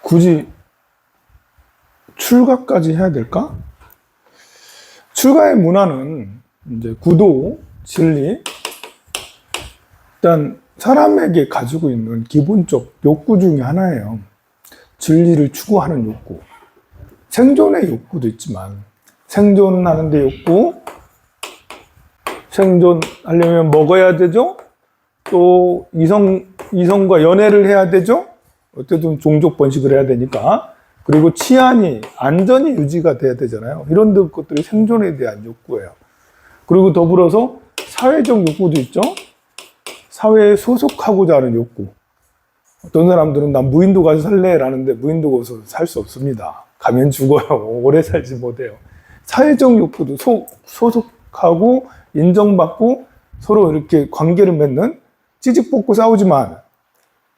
굳이 출가까지 해야 될까? 출가의 문화는 이제 구도, 진리, 일단 사람에게 가지고 있는 기본적 욕구 중에 하나예요. 진리를 추구하는 욕구. 생존의 욕구도 있지만, 생존하는데 욕구, 생존하려면 먹어야 되죠? 또 이성과 연애를 해야 되죠? 어쨌든 종족 번식을 해야 되니까. 그리고 치안이, 안전이 유지가 돼야 되잖아요. 이런 것들이 생존에 대한 욕구예요. 그리고 더불어서 사회적 욕구도 있죠? 사회에 소속하고자 하는 욕구. 어떤 사람들은 난 무인도 가서 살래 라는데 무인도 가서 살 수 없습니다. 가면 죽어요. 오래 살지 못해요. 사회적 욕구도 소속하고 인정받고 서로 이렇게 관계를 맺는, 찌직볶고 싸우지만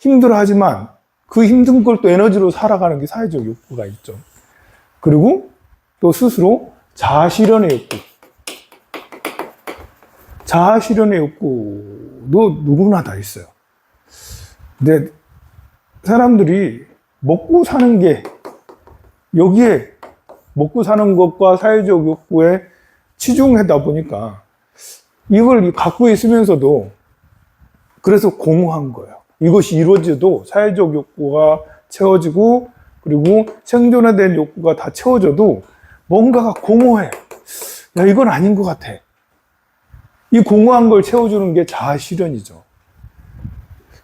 힘들어하지만 그 힘든 걸 또 에너지로 살아가는 게 사회적 욕구가 있죠. 그리고 또 스스로 자아실현의 욕구. 자아실현의 욕구도 누구나 다 있어요. 근데 사람들이 먹고 사는 게 여기에 먹고 사는 것과 사회적 욕구에 치중하다 보니까 이걸 갖고 있으면서도 그래서 공허한 거예요. 이것이 이루어져도 사회적 욕구가 채워지고 그리고 생존에 대한 욕구가 다 채워져도 뭔가가 공허해. 야, 이건 아닌 것 같아. 이 공허한 걸 채워주는 게 자아실현이죠.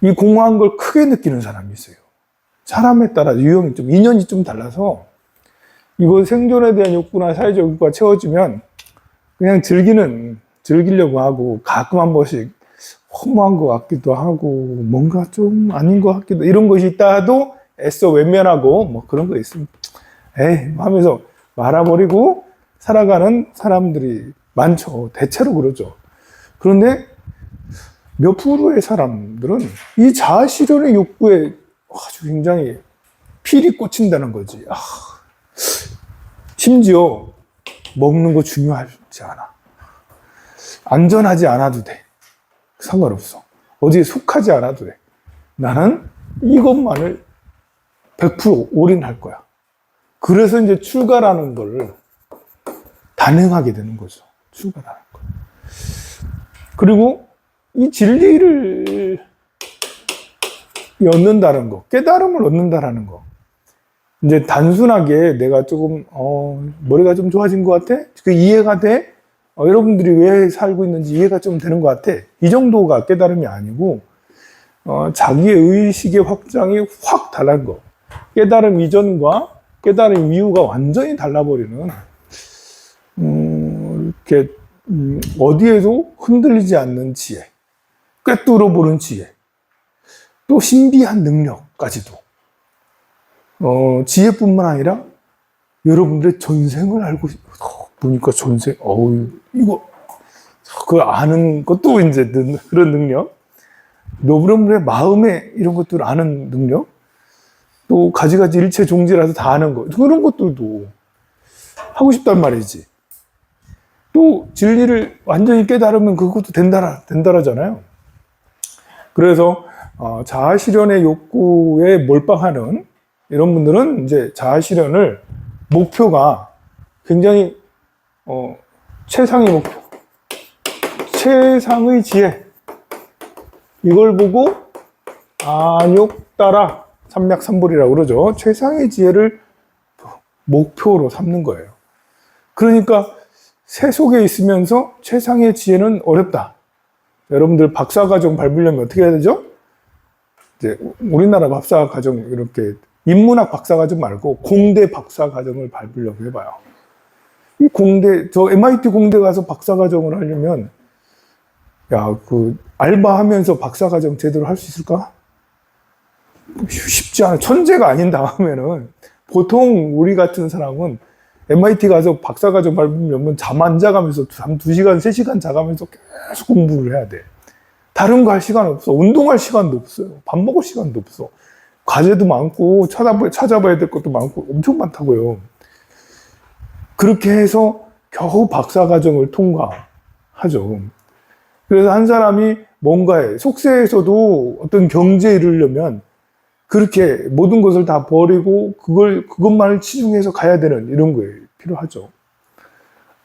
이 공허한 걸 크게 느끼는 사람이 있어요. 사람에 따라 유형이 좀, 인연이 좀 달라서 이거 생존에 대한 욕구나 사회적 욕구가 채워지면 그냥 즐기려고 하고 가끔 한 번씩 허무한 것 같기도 하고 뭔가 좀 아닌 것 같기도, 이런 것이 있다도 애써 외면하고 뭐 그런 거 있으면 에이 하면서 말아버리고 살아가는 사람들이 많죠. 대체로 그러죠. 그런데 몇 프로의 사람들은 이 자아실현의 욕구에 아주 굉장히 필이 꽂힌다는 거지. 심지어 먹는 거 중요하지 않아. 안전하지 않아도 돼. 상관없어. 어디에 속하지 않아도 돼. 나는 이것만을 100% 올인할 거야. 그래서 이제 출가라는 걸 단행하게 되는 거죠. 출가라는 걸. 그리고 이 진리를 얻는다는 거, 깨달음을 얻는다는 거. 이제 단순하게 내가 조금 머리가 좀 좋아진 것 같아? 그 이해가 돼? 여러분들이 왜 살고 있는지 이해가 좀 되는 것 같아? 이 정도가 깨달음이 아니고 자기의 의식의 확장이 확 달라진 거. 깨달음 이전과 깨달음 이후가 완전히 달라버리는 이렇게 어디에도 흔들리지 않는 지혜, 꿰뚫어 보는 지혜, 또 신비한 능력까지도 지혜뿐만 아니라 여러분들의 전생을 알고 보니까 전생, 이거 그 아는 것도 이제 그런 능력, 여러분들의 마음에 이런 것들을 아는 능력, 또 가지가지 일체 종지라서 다 아는 거, 그런 것들도 하고 싶단 말이지. 또 진리를 완전히 깨달으면 그것도 된다라잖아요. 그래서 자아실현의 욕구에 몰빵하는 이런 분들은 이제 자아실현을 목표가 굉장히 최상의 목표, 최상의 지혜, 이걸 보고 안욕따라 삼맥삼불이라고 그러죠. 최상의 지혜를 목표로 삼는 거예요. 그러니까 세속에 있으면서 최상의 지혜는 어렵다. 여러분들 박사과정 밟으려면 어떻게 해야 되죠? 이제 우리나라 박사과정, 이렇게 인문학 박사과정 말고 공대 박사과정을 밟으려고 해봐요. 이 공대, 저 MIT 공대 가서 박사과정을 하려면 알바하면서 박사과정 제대로 할 수 있을까? 쉽지 않아. 천재가 아닌 다음에는 보통 우리 같은 사람은 MIT 가서 박사과정 밟으려면 잠 안 자가면서 2시간, 3시간 자가면서 계속 공부를 해야 돼. 다른 거 할 시간 없어. 운동할 시간도 없어요. 밥 먹을 시간도 없어. 과제도 많고 찾아봐야 될 것도 많고 엄청 많다고요. 그렇게 해서 겨우 박사과정을 통과하죠. 그래서 한 사람이 뭔가에 속세에서도 어떤 경제에 이르려면 그렇게 모든 것을 다 버리고 그것만을 치중해서 가야 되는 이런 거에 필요하죠.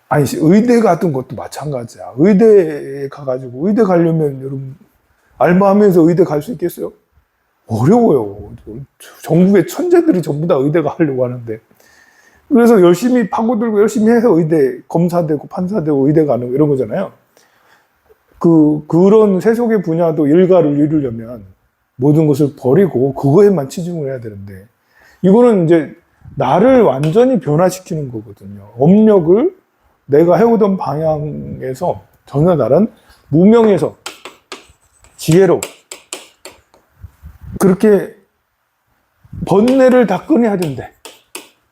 아니, 의대 같은 것도 마찬가지야. 의대에 가가지고, 의대 가려면 여러분, 알바하면서 의대 갈 수 있겠어요? 어려워요. 전국의 천재들이 전부 다 의대 가려고 하는데. 그래서 열심히 파고들고 열심히 해서 의대, 검사되고 판사되고 의대 가는 이런 거잖아요. 그런 세속의 분야도 일가를 이루려면 모든 것을 버리고 그거에만 치중을 해야 되는데, 이거는 이제 나를 완전히 변화시키는 거거든요. 업력을 내가 해오던 방향에서 전혀 다른 무명에서 지혜로 그렇게 번뇌를 다 꺼내야 된대.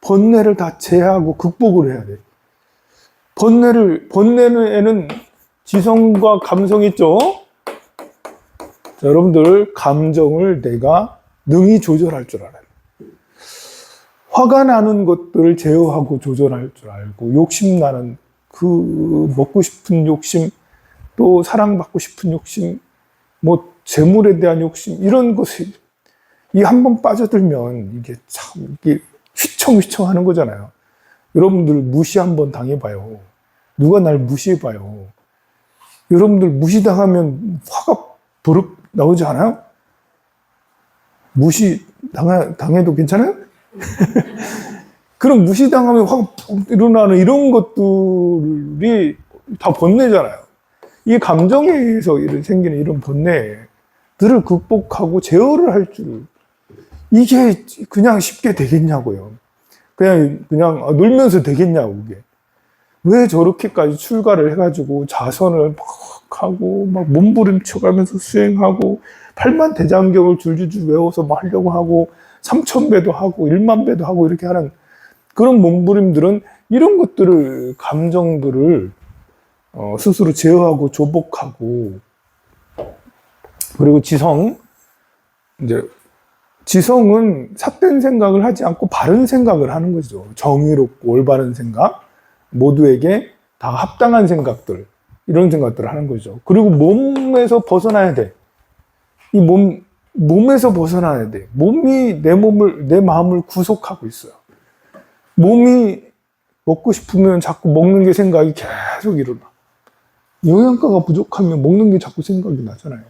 번뇌를 다 제하고 극복을 해야 돼. 번뇌에는 지성과 감성이 있죠? 자, 여러분들, 감정을 내가 능히 조절할 줄 알아요. 화가 나는 것들을 제어하고 조절할 줄 알고, 욕심나는 먹고 싶은 욕심, 또 사랑받고 싶은 욕심, 뭐 재물에 대한 욕심, 이런 것이 한번 빠져들면 이게 참 이게 휘청휘청 하는 거잖아요. 여러분들 무시 한번 당해봐요. 누가 날 무시해봐요. 여러분들 무시당하면 화가 버럭 나오지 않아요? 무시 당해도 괜찮아요? 그럼 무시당하면 화가 푹 일어나는 이런 것들이 다 번뇌잖아요. 이 감정에 의해서 생기는 이런 번뇌들을 극복하고 제어를 할 줄, 이게 그냥 쉽게 되겠냐고요. 그냥 놀면서 되겠냐고, 그게. 왜 저렇게까지 출가를 해가지고 자선을 막 하고, 막 몸부림쳐가면서 수행하고, 팔만대장경을 줄줄줄 외워서 막 하려고 하고, 3000배도 하고, 10000배도 하고, 이렇게 하는 그런 몸부림들은 이런 것들을, 감정들을 스스로 제어하고 조복하고, 그리고 지성은 삿된 생각을 하지 않고 바른 생각을 하는 거죠. 정의롭고 올바른 생각, 모두에게 다 합당한 생각들, 이런 생각들을 하는 거죠. 그리고 몸에서 벗어나야 돼. 이 몸에서 벗어나야 돼. 몸이 내 마음을 구속하고 있어요. 몸이 먹고 싶으면 자꾸 먹는 게 생각이 계속 일어나. 영양가가 부족하면 먹는 게 자꾸 생각이 나잖아요.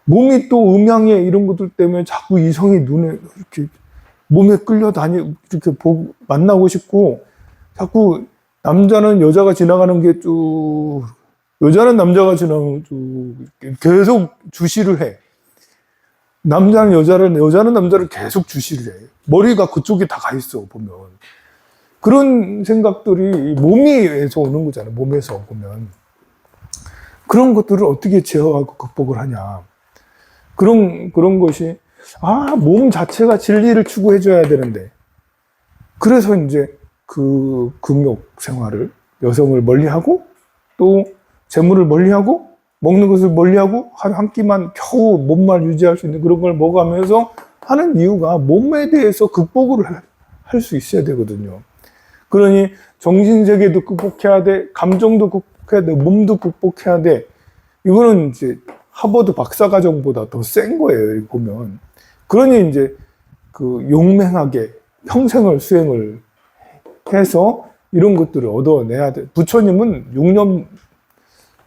몸이 또 음양에 이런 것들 때문에 자꾸 이성이 눈에 이렇게 몸에 이렇게 만나고 싶고, 자꾸 남자는 여자가 지나가는 게 여자는 남자가 지나가는 계속 주시를 해. 남자는 여자는 남자를 계속 주시를 해. 머리가 그쪽에 다 가 있어, 보면. 그런 생각들이 몸에서 오는 거잖아요. 몸에서 보면. 그런 것들을 어떻게 제어하고 극복을 하냐. 그런 것이, 몸 자체가 진리를 추구해줘야 되는데. 그래서 이제 금욕 생활을, 여성을 멀리하고, 또 재물을 멀리하고, 먹는 것을 멀리하고, 한 끼만 겨우 몸만 유지할 수 있는 그런 걸 먹어가면서 하는 이유가 몸에 대해서 극복을 할 수 있어야 되거든요. 그러니 정신세계도 극복해야 돼, 감정도 극복해야 돼, 몸도 극복해야 돼. 이거는 이제 하버드 박사과정보다 더 센 거예요, 보면. 그러니 이제 용맹하게 평생을 수행을 해서 이런 것들을 얻어내야 돼. 부처님은 6년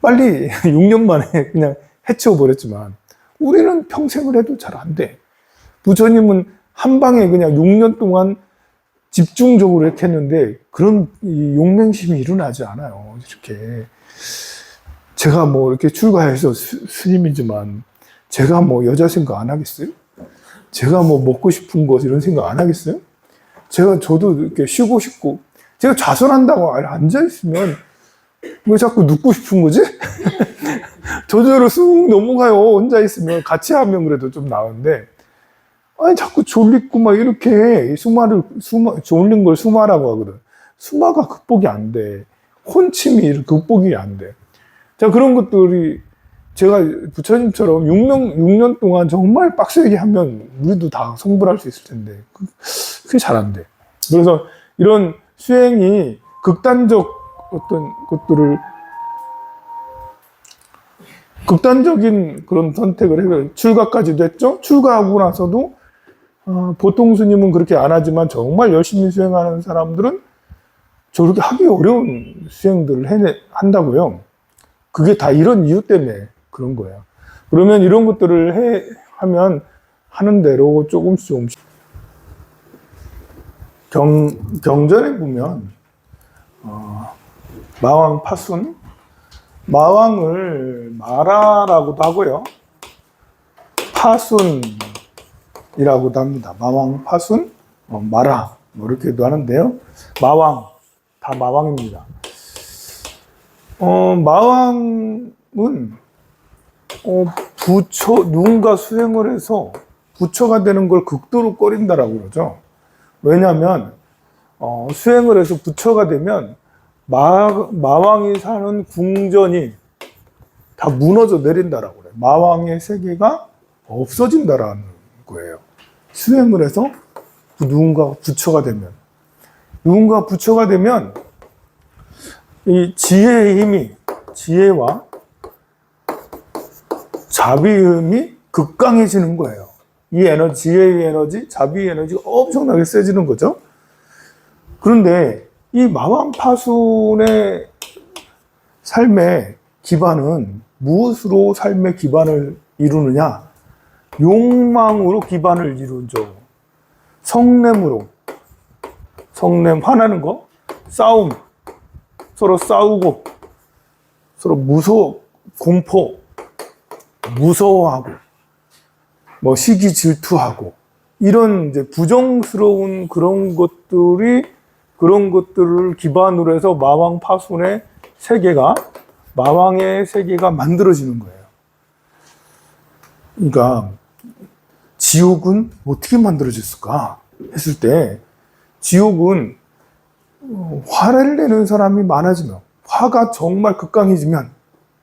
만에 그냥 해치워버렸지만, 우리는 평생을 해도 잘 안 돼. 부처님은 한 방에 그냥 6년 동안 집중적으로 이렇게 했는데, 그런 용맹심이 일어나지 않아요. 이렇게. 제가 이렇게 출가해서 스님이지만, 제가 여자 생각 안 하겠어요? 제가 먹고 싶은 것 이런 생각 안 하겠어요? 저도 이렇게 쉬고 싶고, 제가 좌선한다고 앉아있으면 왜 자꾸 눕고 싶은 거지? 저절로 쑥 넘어가요. 혼자 있으면. 같이 하면 그래도 좀 나은데, 자꾸 졸리고 이렇게 졸린 걸 수마라고 하거든. 수마가 극복이 안 돼. 혼침이 극복이 안 돼. 자, 그런 것들이 제가 부처님처럼 6년 동안 정말 빡세게 하면 우리도 다 성불할 수 있을 텐데, 그게 잘 안 돼. 그래서 이런 수행이 극단적 어떤 것들을, 극단적인 그런 선택을 해서 출가까지도 했죠. 출가하고 나서도 보통 스님은 그렇게 안 하지만 정말 열심히 수행하는 사람들은 저렇게 하기 어려운 수행들을 한다고요. 그게 다 이런 이유 때문에 그런 거예요. 그러면 이런 것들을 하면 하는 대로 조금씩 경전에 보면 마왕 파순, 마왕을 마라라고도 하고요, 파순이라고도 합니다. 마왕 파순, 마라 뭐 이렇게도 하는데요. 마왕 다 마왕입니다. 마왕은 누군가 수행을 해서 부처가 되는 걸 극도로 꺼린다라고 그러죠. 왜냐하면 수행을 해서 부처가 되면 마왕이 사는 궁전이 다 무너져 내린다라고 그래요. 마왕의 세계가 없어진다라는 거예요. 수행을 해서 누군가 부처가 되면 이 지혜의 힘이, 지혜와 자비의 힘이 극강해지는 거예요. 이 에너지, 지혜의 에너지, 자비의 에너지가 엄청나게 세지는 거죠. 그런데 이 마왕파순의 삶의 기반은 무엇으로 삶의 기반을 이루느냐? 욕망으로 기반을 이루죠. 성냄으로. 성냄, 화나는 거, 싸움, 서로 싸우고, 서로 공포, 무서워하고, 뭐 시기 질투하고, 이런 이제 부정스러운 그런 것들을 기반으로 해서 마왕파순의 세계가, 마왕의 세계가 만들어지는 거예요. 그러니까 지옥은 어떻게 만들어졌을까 했을 때, 지옥은 화를 내는 사람이 많아지면, 화가 정말 극강해지면,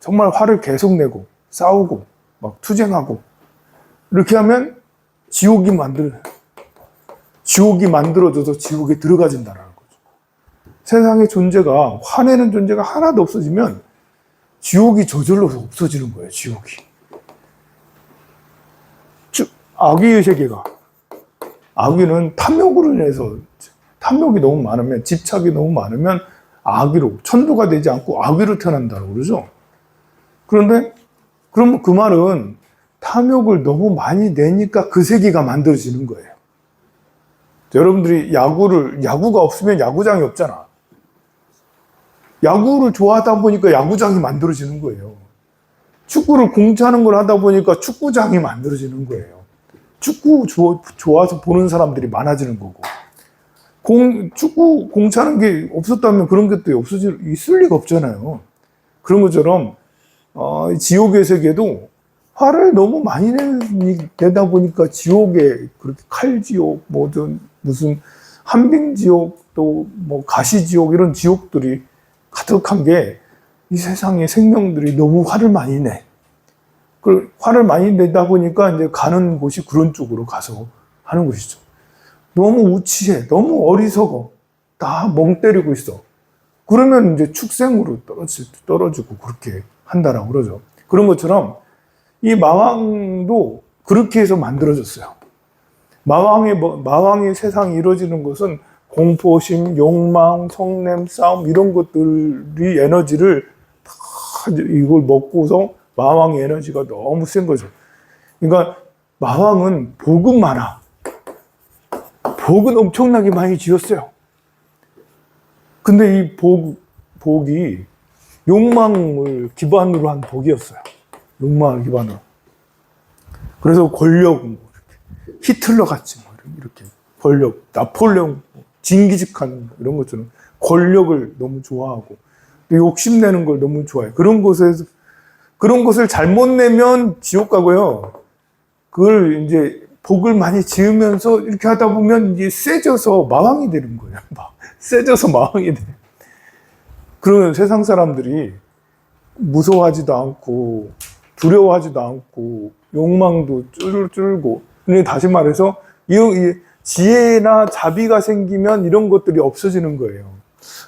정말 화를 계속 내고 싸우고 막 투쟁하고 이렇게 하면 지옥이 만들어져서 지옥에 들어가진다는 거죠. 세상의 존재가, 화내는 존재가 하나도 없어지면 지옥이 저절로 없어지는 거예요. 지옥이. 악의의 세계가, 악의는 탐욕으로 인해서, 탐욕이 너무 많으면, 집착이 너무 많으면 악의로, 천도가 되지 않고 악의로 태어난다고 그러죠. 그런데 그럼 그 말은 탐욕을 너무 많이 내니까 그 세계가 만들어지는 거예요. 여러분들이 야구가 없으면 야구장이 없잖아. 야구를 좋아하다 보니까 야구장이 만들어지는 거예요. 축구를 공짜는 걸 하다 보니까 축구장이 만들어지는 거예요. 축구 좋아서 보는 사람들이 많아지는 거고. 축구 공짜는 게 없었다면 그런 것도 있을 리가 없잖아요. 그런 것처럼 지옥의 세계도 화를 너무 많이 내다 보니까 지옥에, 그렇게 칼지옥, 무슨 한빙지옥, 또 뭐 가시지옥, 이런 지옥들이 가득한 게, 이 세상의 생명들이 너무 화를 많이 내. 그 화를 많이 내다 보니까 이제 가는 곳이 그런 쪽으로 가서 하는 것이죠. 너무 우치해, 너무 어리석어, 다 멍 때리고 있어. 그러면 이제 축생으로 떨어지고 그렇게 한다라고 그러죠. 그런 것처럼 이 마왕도 그렇게 해서 만들어졌어요. 마왕의 세상이 이루어지는 것은 공포심, 욕망, 성냄, 싸움, 이런 것들이 에너지를 다 이걸 먹고서 마왕의 에너지가 너무 센 거죠. 그러니까 마왕은 복은 많아. 복은 엄청나게 많이 지었어요. 근데 이 복이 욕망을 기반으로 한 복이었어요. 욕망을 기반으로. 그래서 권력, 히틀러 같이 이렇게 권력, 나폴레옹, 징기즈칸 이런 것처럼 권력을 너무 좋아하고 욕심내는 걸 너무 좋아해요. 그런 것을 잘못 내면 지옥 가고요. 그걸 이제 복을 많이 지으면서 이렇게 하다 보면 이제 세져서 마왕이 되는 거예요. 세져서 마왕이 돼. 그러면 세상 사람들이 무서워하지도 않고 두려워하지도 않고 욕망도 줄고, 근데 다시 말해서 이 지혜나 자비가 생기면 이런 것들이 없어지는 거예요.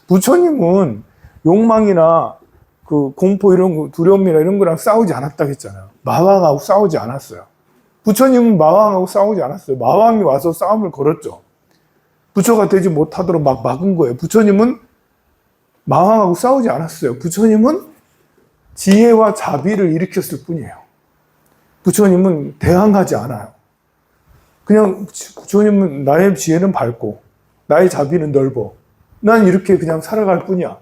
부처님은 욕망이나 그 공포, 이런 거, 두려움이나 이런 거랑 싸우지 않았다고 했잖아요. 마왕하고 싸우지 않았어요. 부처님은 마왕하고 싸우지 않았어요. 마왕이 와서 싸움을 걸었죠. 부처가 되지 못하도록 막 막은 거예요. 부처님은 마왕하고 싸우지 않았어요. 부처님은 지혜와 자비를 일으켰을 뿐이에요. 부처님은 대항하지 않아요. 그냥 부처님은 나의 지혜는 밝고 나의 자비는 넓어. 난 이렇게 그냥 살아갈 뿐이야.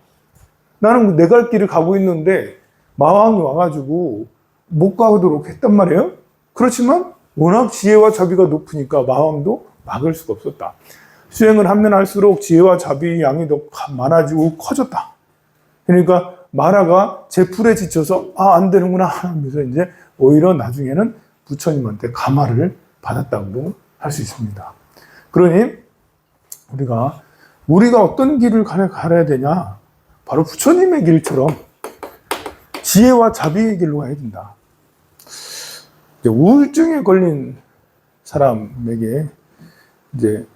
나는 내 갈 길을 가고 있는데 마왕이 와가지고 못 가도록 했단 말이에요. 그렇지만 워낙 지혜와 자비가 높으니까 마왕도 막을 수가 없었다. 수행을 하면 할수록 지혜와 자비의 양이 더 많아지고 커졌다. 그러니까 마라가 제풀에 지쳐서 안 되는구나 하면서 이제 오히려 나중에는 부처님한테 감화를 받았다고 할 수 있습니다. 그러니 우리가 어떤 길을 가야 되냐? 바로 부처님의 길처럼 지혜와 자비의 길로 가야 된다. 우울증에 걸린 사람에게 이제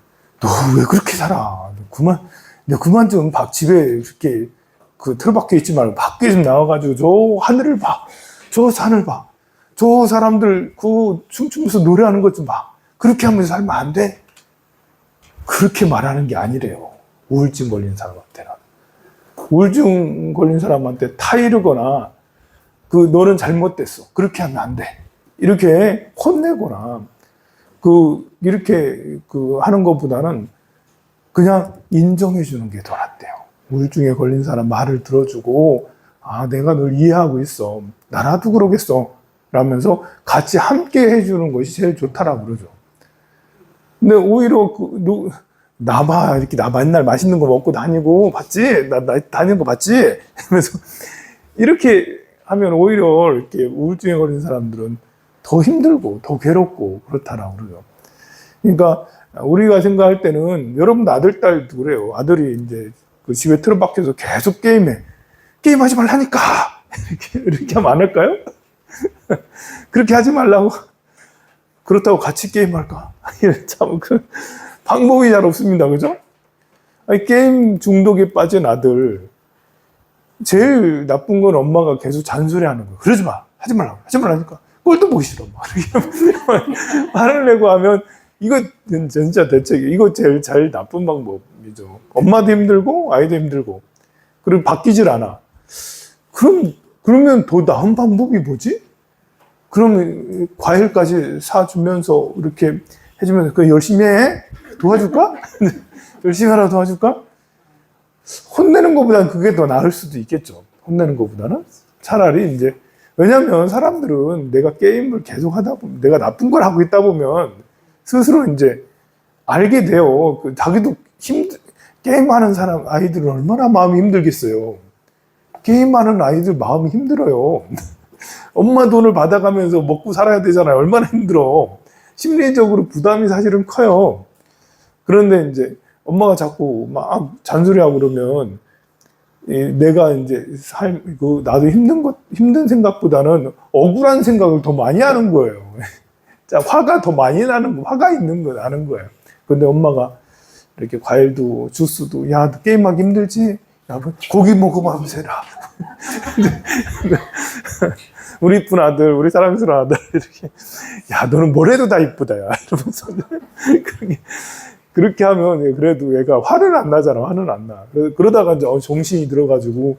너 왜 그렇게 살아? 그만 좀 집에 이렇게 그 틀밖에 있지 말고 밖에 좀 나와가지고 저 하늘을 봐, 저 산을 봐, 저 사람들 그 춤추면서 노래하는 것 좀 봐. 그렇게 하면서 살면 안 돼? 그렇게 말하는 게 아니래요. 우울증 걸린 사람한테는. 우울증 걸린 사람한테 타이르거나 너는 잘못됐어. 그렇게 하면 안 돼. 이렇게 혼내거나 이렇게 하는 것보다는 그냥 인정해 주는 게 더 낫대요. 우울증에 걸린 사람 말을 들어주고 내가 널 이해하고 있어. 나라도 그러겠어. 라면서 같이 함께 해주는 것이 제일 좋다라고 그러죠. 근데 오히려 나 맨날 맛있는 거 먹고 다니고 봤지? 나 다니는 거 봤지? 하면서 이렇게 하면 오히려 이렇게 우울증에 걸린 사람들은 더 힘들고 더 괴롭고 그렇다라고 그러죠. 그러니까 우리가 생각할 때는 여러분 아들, 딸도 그래요. 아들이 이제 집에 틀어박혀서 계속 게임하지 말라니까 이렇게 하면 안 할까요? 그렇게 하지 말라고. 그렇다고 같이 게임할까? 참 방법이 잘 없습니다. 그죠? 게임 중독에 빠진 아들 제일 나쁜 건 엄마가 계속 잔소리하는 거예요. 그러지 마, 하지 말라니까. 꼴도 보기 싫어. 말을 내고 하면 이거 진짜 이거 제일 나쁜 방법이죠. 엄마도 힘들고 아이도 힘들고 그리고 바뀌질 않아. 그러면 더 나은 방법이 뭐지? 그러면 과일까지 사주면서 이렇게 해주면서 열심히 해? 도와줄까? 열심히 하라 도와줄까? 혼내는 것보다는 그게 더 나을 수도 있겠죠. 혼내는 것보다는 차라리 이제 왜냐면 사람들은 내가 게임을 계속 하다 보면 내가 나쁜 걸 하고 있다 보면 스스로 이제 알게 돼요. 자기도 게임하는 사람 아이들은 얼마나 마음이 힘들겠어요. 게임하는 아이들 마음이 힘들어요. 엄마 돈을 받아가면서 먹고 살아야 되잖아요. 얼마나 힘들어. 심리적으로 부담이 사실은 커요. 그런데 이제 엄마가 자꾸 막 잔소리하고 그러면 내가 이제 나도 힘든 생각보다는 억울한 생각을 더 많이 하는 거예요. 자, 화가 더 많이 나는 나는 거예요. 근데 엄마가 이렇게 과일도 주스도 야, 너 게임하기 힘들지? 야, 고기 먹어봐 하면서 해라. 우리 이쁜 아들, 우리 사랑스러운 아들 이렇게 야, 너는 뭘 해도 다 이쁘다 야 이러면서 그렇게 하면 그래도 얘가 화는 안 나잖아. 화는 안 나. 그러다가 이제 정신이 들어가지고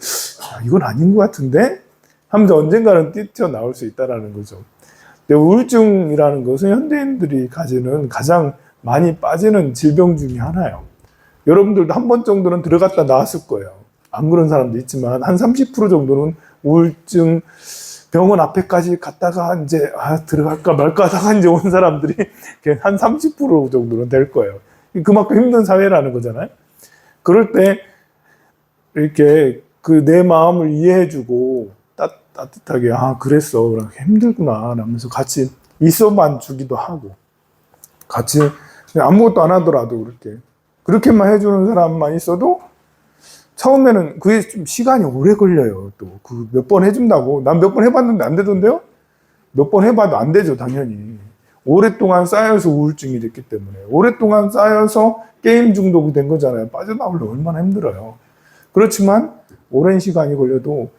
이건 아닌 것 같은데 하면서 언젠가는 뛰쳐나올 수 있다라는 거죠. 근데 우울증이라는 것은 현대인들이 가지는 가장 많이 빠지는 질병 중에 하나예요. 여러분들도 한 번 정도는 들어갔다 나왔을 거예요. 안 그런 사람도 있지만 한 30% 정도는 우울증 병원 앞에까지 갔다가 이제 들어갈까 말까 하다가 이제 온 사람들이 한 30% 정도는 될 거예요. 그만큼 힘든 사회라는 거잖아요. 그럴 때 이렇게 내 마음을 이해해주고 따뜻하게 그랬어 그렇게 힘들구나 하면서 같이 있어만 주기도 하고 같이 아무것도 안 하더라도 그렇게만 해주는 사람만 있어도 처음에는 그게 좀 시간이 오래 걸려요. 또 몇 번 해준다고 난 몇 번 해봤는데 안 되던데요? 몇 번 해봐도 안 되죠 당연히. 오랫동안 쌓여서 우울증이 됐기 때문에 오랫동안 쌓여서 게임 중독이 된 거잖아요. 빠져나오려면 얼마나 힘들어요. 그렇지만 오랜 시간이 걸려도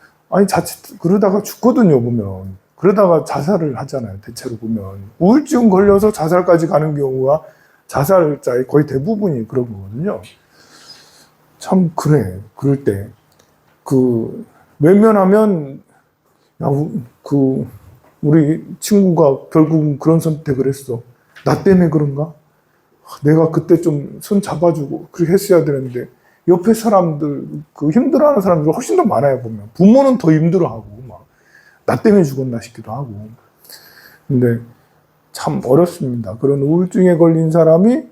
자칫 그러다가 죽거든요 보면. 그러다가 자살을 하잖아요. 대체로 보면 우울증 걸려서 자살까지 가는 경우가 자살자의 거의 대부분이 그런 거거든요. 참 그래. 그럴 때 외면하면 야, 우리 친구가 결국은 그런 선택을 했어. 나 때문에 그런가? 내가 그때 좀 손 잡아주고 그렇게 했어야 되는데 옆에 사람들 힘들어하는 사람들 훨씬 더 많아요. 보면 부모는 더 힘들어하고 막 나 때문에 죽었나 싶기도 하고. 근데 참 어렵습니다. 그런 우울증에 걸린 사람이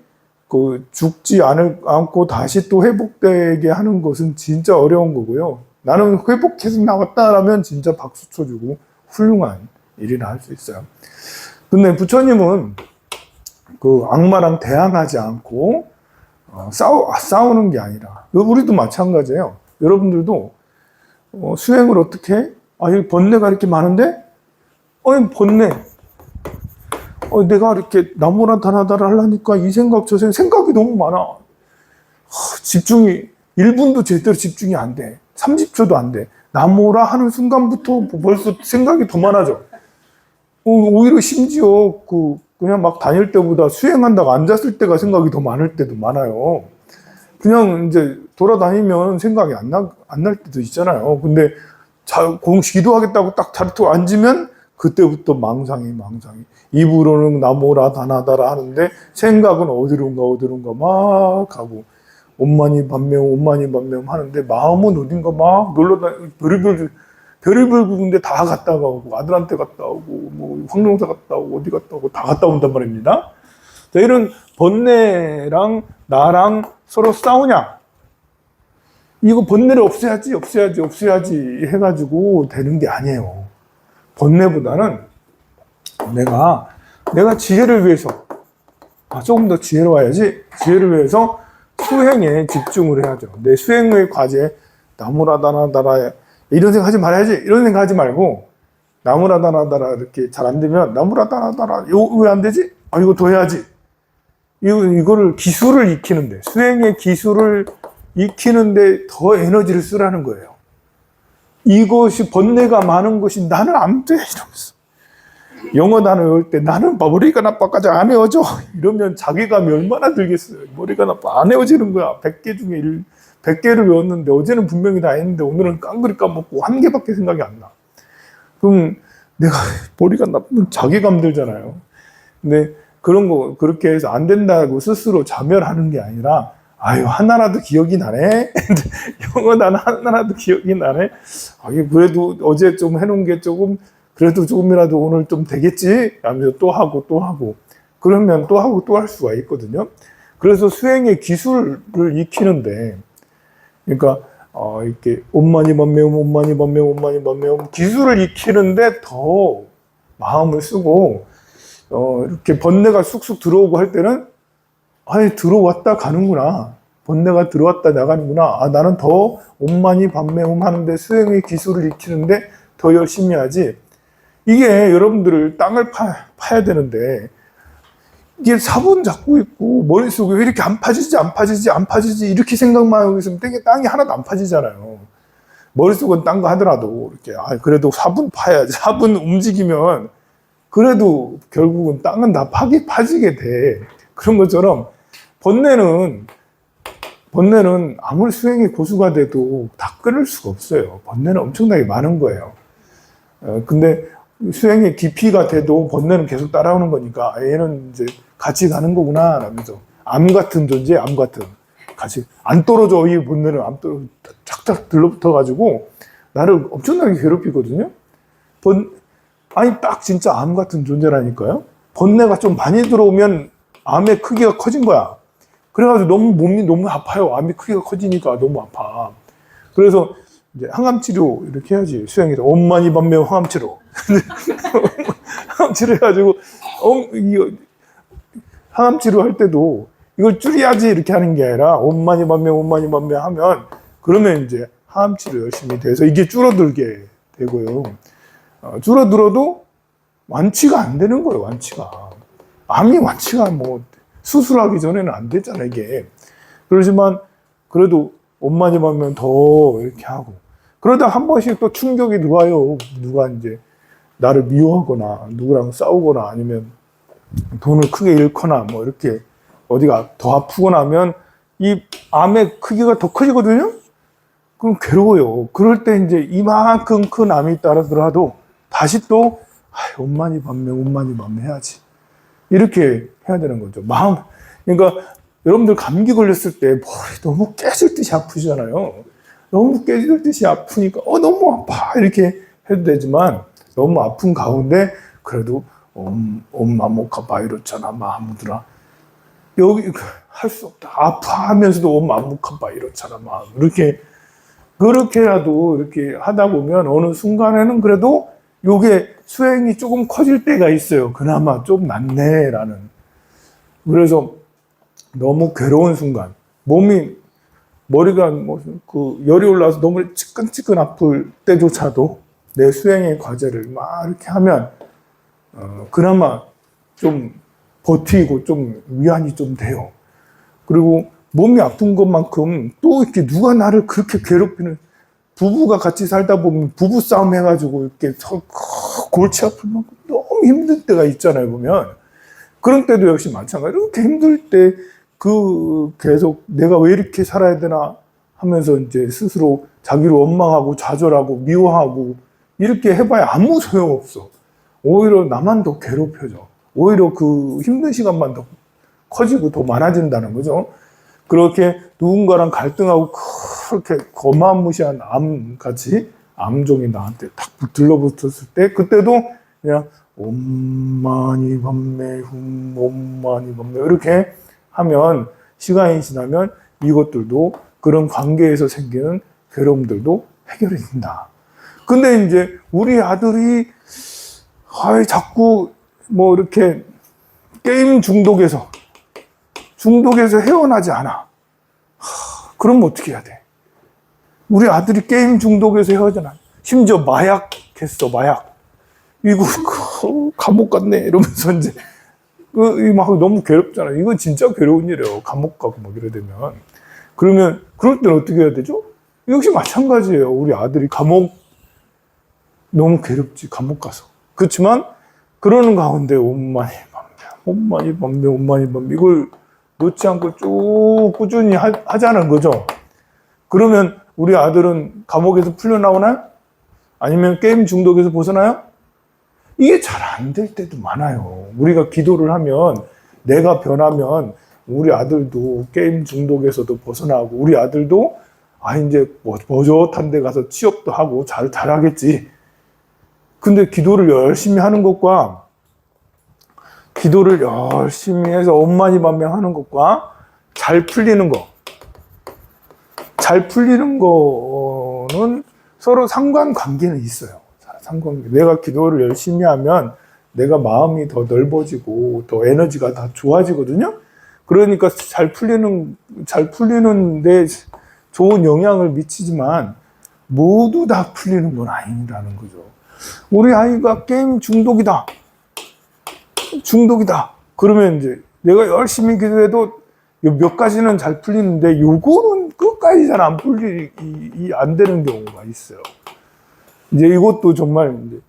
죽지 않고 다시 또 회복되게 하는 것은 진짜 어려운 거고요. 나는 회복해서 나왔다라면 진짜 박수 쳐주고 훌륭한 일이라 할 수 있어요. 근데 부처님은 악마랑 대항하지 않고 싸우는 게 아니라, 우리도 마찬가지예요. 여러분들도 수행을 어떻게 해? 여기 번뇌가 이렇게 많은데 번뇌 내가 이렇게 나무라 다나다라 하려니까 이 생각 저 생각이 너무 많아. 집중이 1분도 제대로 집중이 안 돼. 30초도 안 돼. 나무라 하는 순간부터 벌써 생각이 더 많아져. 오히려 심지어 그냥 막 다닐 때보다 수행한다고 앉았을 때가 생각이 더 많을 때도 많아요. 그냥 이제 돌아다니면 생각이 안 날 때도 있잖아요. 근데 기도하겠다고 딱 자리에 앉으면 그때부터 망상이. 입으로는 나무라 다나다라 하는데 생각은 어디론가 막 가고 엄마니 반면 하는데 마음은 어딘가 막 놀러다니고 별의별 군데 다 갔다가 오고 아들한테 갔다 오고 뭐 황룡사 갔다 오고 어디 갔다 오고 다 갔다 온단 말입니다. 자, 이런 번뇌랑 나랑 서로 싸우냐? 이거 번뇌를 없애야지 해가지고 되는 게 아니에요. 번뇌보다는 내가 지혜를 위해서 조금 더 지혜로워야지. 지혜를 위해서 수행에 집중을 해야죠. 내 수행의 과제 나무라 다나다라 이런 생각 하지 말아야지. 이런 생각 하지 말고 나무라 다나다라 이렇게 잘 안 되면 나무라 다나다라 이거 왜 안 되지? 이거 더 해야지. 이거를 기술을 익히는데, 수행의 기술을 익히는데 더 에너지를 쓰라는 거예요. 이것이 번뇌가 많은 것이 나는 안 돼 이러면서 영어 단어 외울 때 나는 머리가 나빠까지 안 외워져 이러면 자괴감이 얼마나 들겠어요. 머리가 나빠 안 외워지는 거야. 100개 중에 100개를 외웠는데 어제는 분명히 다 했는데 오늘은 깡그리 까먹고 한 개밖에 생각이 안 나. 그럼 내가 머리가 나쁘면 자괴감 들잖아요. 근데 그런 거 그렇게 해서 안 된다고 스스로 자멸하는 게 아니라 하나라도 기억이 나네. 영어 단어 하나라도 기억이 나네. 그래도 어제 좀 해놓은 게 그래도 조금이라도 오늘 좀 되겠지? 하면서 또 하고. 그러면 또 하고 또 할 수가 있거든요. 그래서 수행의 기술을 익히는데, 그러니까, 이렇게, 엄마니 반매움, 기술을 익히는데 더 마음을 쓰고, 이렇게 번뇌가 쑥쑥 들어오고 할 때는, 들어왔다 가는구나. 번뇌가 들어왔다 나가는구나. 나는 더 엄마니 반매움 하는데 수행의 기술을 익히는데 더 열심히 하지. 이게 여러분들을 땅을 파야 되는데, 이게 사본 잡고 있고, 머릿속에 왜 이렇게 안 파지지, 이렇게 생각만 하고 있으면 땅이 하나도 안 파지잖아요. 머릿속은 딴 거 하더라도, 이렇게, 그래도 사분 파야지. 사분 움직이면, 그래도 결국은 땅은 다 파지게 돼. 그런 것처럼, 번뇌는 아무리 수행의 고수가 돼도 다 끊을 수가 없어요. 번뇌는 엄청나게 많은 거예요. 근데, 수행의 깊이가 돼도 번뇌는 계속 따라오는 거니까 얘는 이제 같이 가는 거구나 라면서 암 같은 존재, 같이 안 떨어져. 이 번뇌는 안 떨어져 착착 들러붙어 가지고 나를 엄청나게 괴롭히거든요. 딱 진짜 암 같은 존재라니까요. 번뇌가 좀 많이 들어오면 암의 크기가 커진 거야. 그래가지고 몸이 너무 아파요. 암이 크기가 커지니까 너무 아파. 그래서 이제 항암 치료 이렇게 해야지. 수행에서 엄마니 반매움 항암 치료. 항암 치료 해가지고 항암 치료 할 때도 이걸 줄여야지 이렇게 하는 게 아니라 엄마니 반매움 하면 그러면 이제 항암 치료 열심히 돼서 이게 줄어들게 되고요. 줄어들어도 완치가 안 되는 거예요. 암이 완치가 수술하기 전에는 안 되잖아요. 이게. 그러지만 그래도 엄마니 반매움 더 이렇게 하고. 그러다 한 번씩 또 충격이 들어와요. 누가 이제 나를 미워하거나 누구랑 싸우거나 아니면 돈을 크게 잃거나 뭐 이렇게 어디가 더 아프거나 하면 이 암의 크기가 더 커지거든요. 그럼 괴로워요. 그럴 때 이제 이만큼 큰 암이 있다더라도 다시 또 온만이 반매 해야지. 이렇게 해야 되는 거죠. 마음. 그러니까 여러분들 감기 걸렸을 때 머리 너무 깨질 듯이 아프잖아요. 너무 깨질 듯이 아프니까 너무 아파 이렇게 해도 되지만 너무 아픈 가운데 그래도 엄마모카바 이렇잖아 마음들아 여기 할 수 없다 아파하면서도 엄마모카바 이렇잖아 마음 이렇게 그렇게라도 이렇게 하다 보면 어느 순간에는 그래도 요게 수행이 조금 커질 때가 있어요. 그나마 좀 낫네라는. 그래서 너무 괴로운 순간 머리가 열이 올라와서 너무 찌끈찌끈 아플 때조차도 내 수행의 과제를 막 이렇게 하면 그나마 좀 버티고 좀 위안이 좀 돼요. 그리고 몸이 아픈 것만큼 또 이렇게 누가 나를 그렇게 괴롭히는 부부가 같이 살다 보면 부부 싸움 해가지고 이렇게 골치 아플 만큼 너무 힘들 때가 있잖아요, 보면. 그런 때도 역시 마찬가지로 이렇게 힘들 때 계속 내가 왜 이렇게 살아야 되나 하면서 이제 스스로 자기를 원망하고 좌절하고 미워하고 이렇게 해봐야 아무 소용없어. 오히려 나만 더 괴롭혀져. 오히려 그 힘든 시간만 더 커지고 더 많아진다는 거죠. 그렇게 누군가랑 갈등하고 그렇게 거만무시한 암같이 암종이 나한테 탁 들러붙었을 때 그때도 그냥 옴마니 밤매 옴마니 밤매 이렇게 하면 시간이 지나면 이것들도 그런 관계에서 생기는 괴로움들도 해결이 된다. 근데 이제 우리 아들이 자꾸 뭐 이렇게 게임 중독에서 헤어나지 않아. 그럼 어떻게 해야 돼? 우리 아들이 게임 중독에서 헤어나지 않아. 심지어 마약 했어, 마약. 이거 감옥 갔네 이러면서 이제 막 너무 괴롭잖아. 이건 진짜 괴로운 일이에요. 감옥 가고 막 이래 되면. 그러면 그럴 때는 어떻게 해야 되죠? 역시 마찬가지예요. 우리 아들이 너무 괴롭지, 감옥 가서. 그렇지만 그러는 가운데 온만이 밤매 이걸 놓지 않고 쭉 꾸준히 하자는 거죠. 그러면 우리 아들은 감옥에서 풀려나오나요? 아니면 게임 중독에서 벗어나요? 이게 잘 안 될 때도 많아요. 우리가 기도를 하면 내가 변하면 우리 아들도 게임 중독에서도 벗어나고 우리 아들도 이제 버젓한 데 가서 취업도 하고 잘하겠지. 근데 기도를 열심히 하는 것과 기도를 열심히 해서 엄마니 반명하는 것과 잘 풀리는 거는 서로 상관관계는 있어요. 내가 기도를 열심히 하면 내가 마음이 더 넓어지고 더 에너지가 다 좋아지거든요. 그러니까 잘 풀리는데 좋은 영향을 미치지만 모두 다 풀리는 건 아니라는 거죠. 우리 아이가 게임 중독이다. 그러면 이제 내가 열심히 기도해도 몇 가지는 잘 풀리는데 요거는 끝까지 잘 안 되는 경우가 있어요. 이제 이것도 정말 이제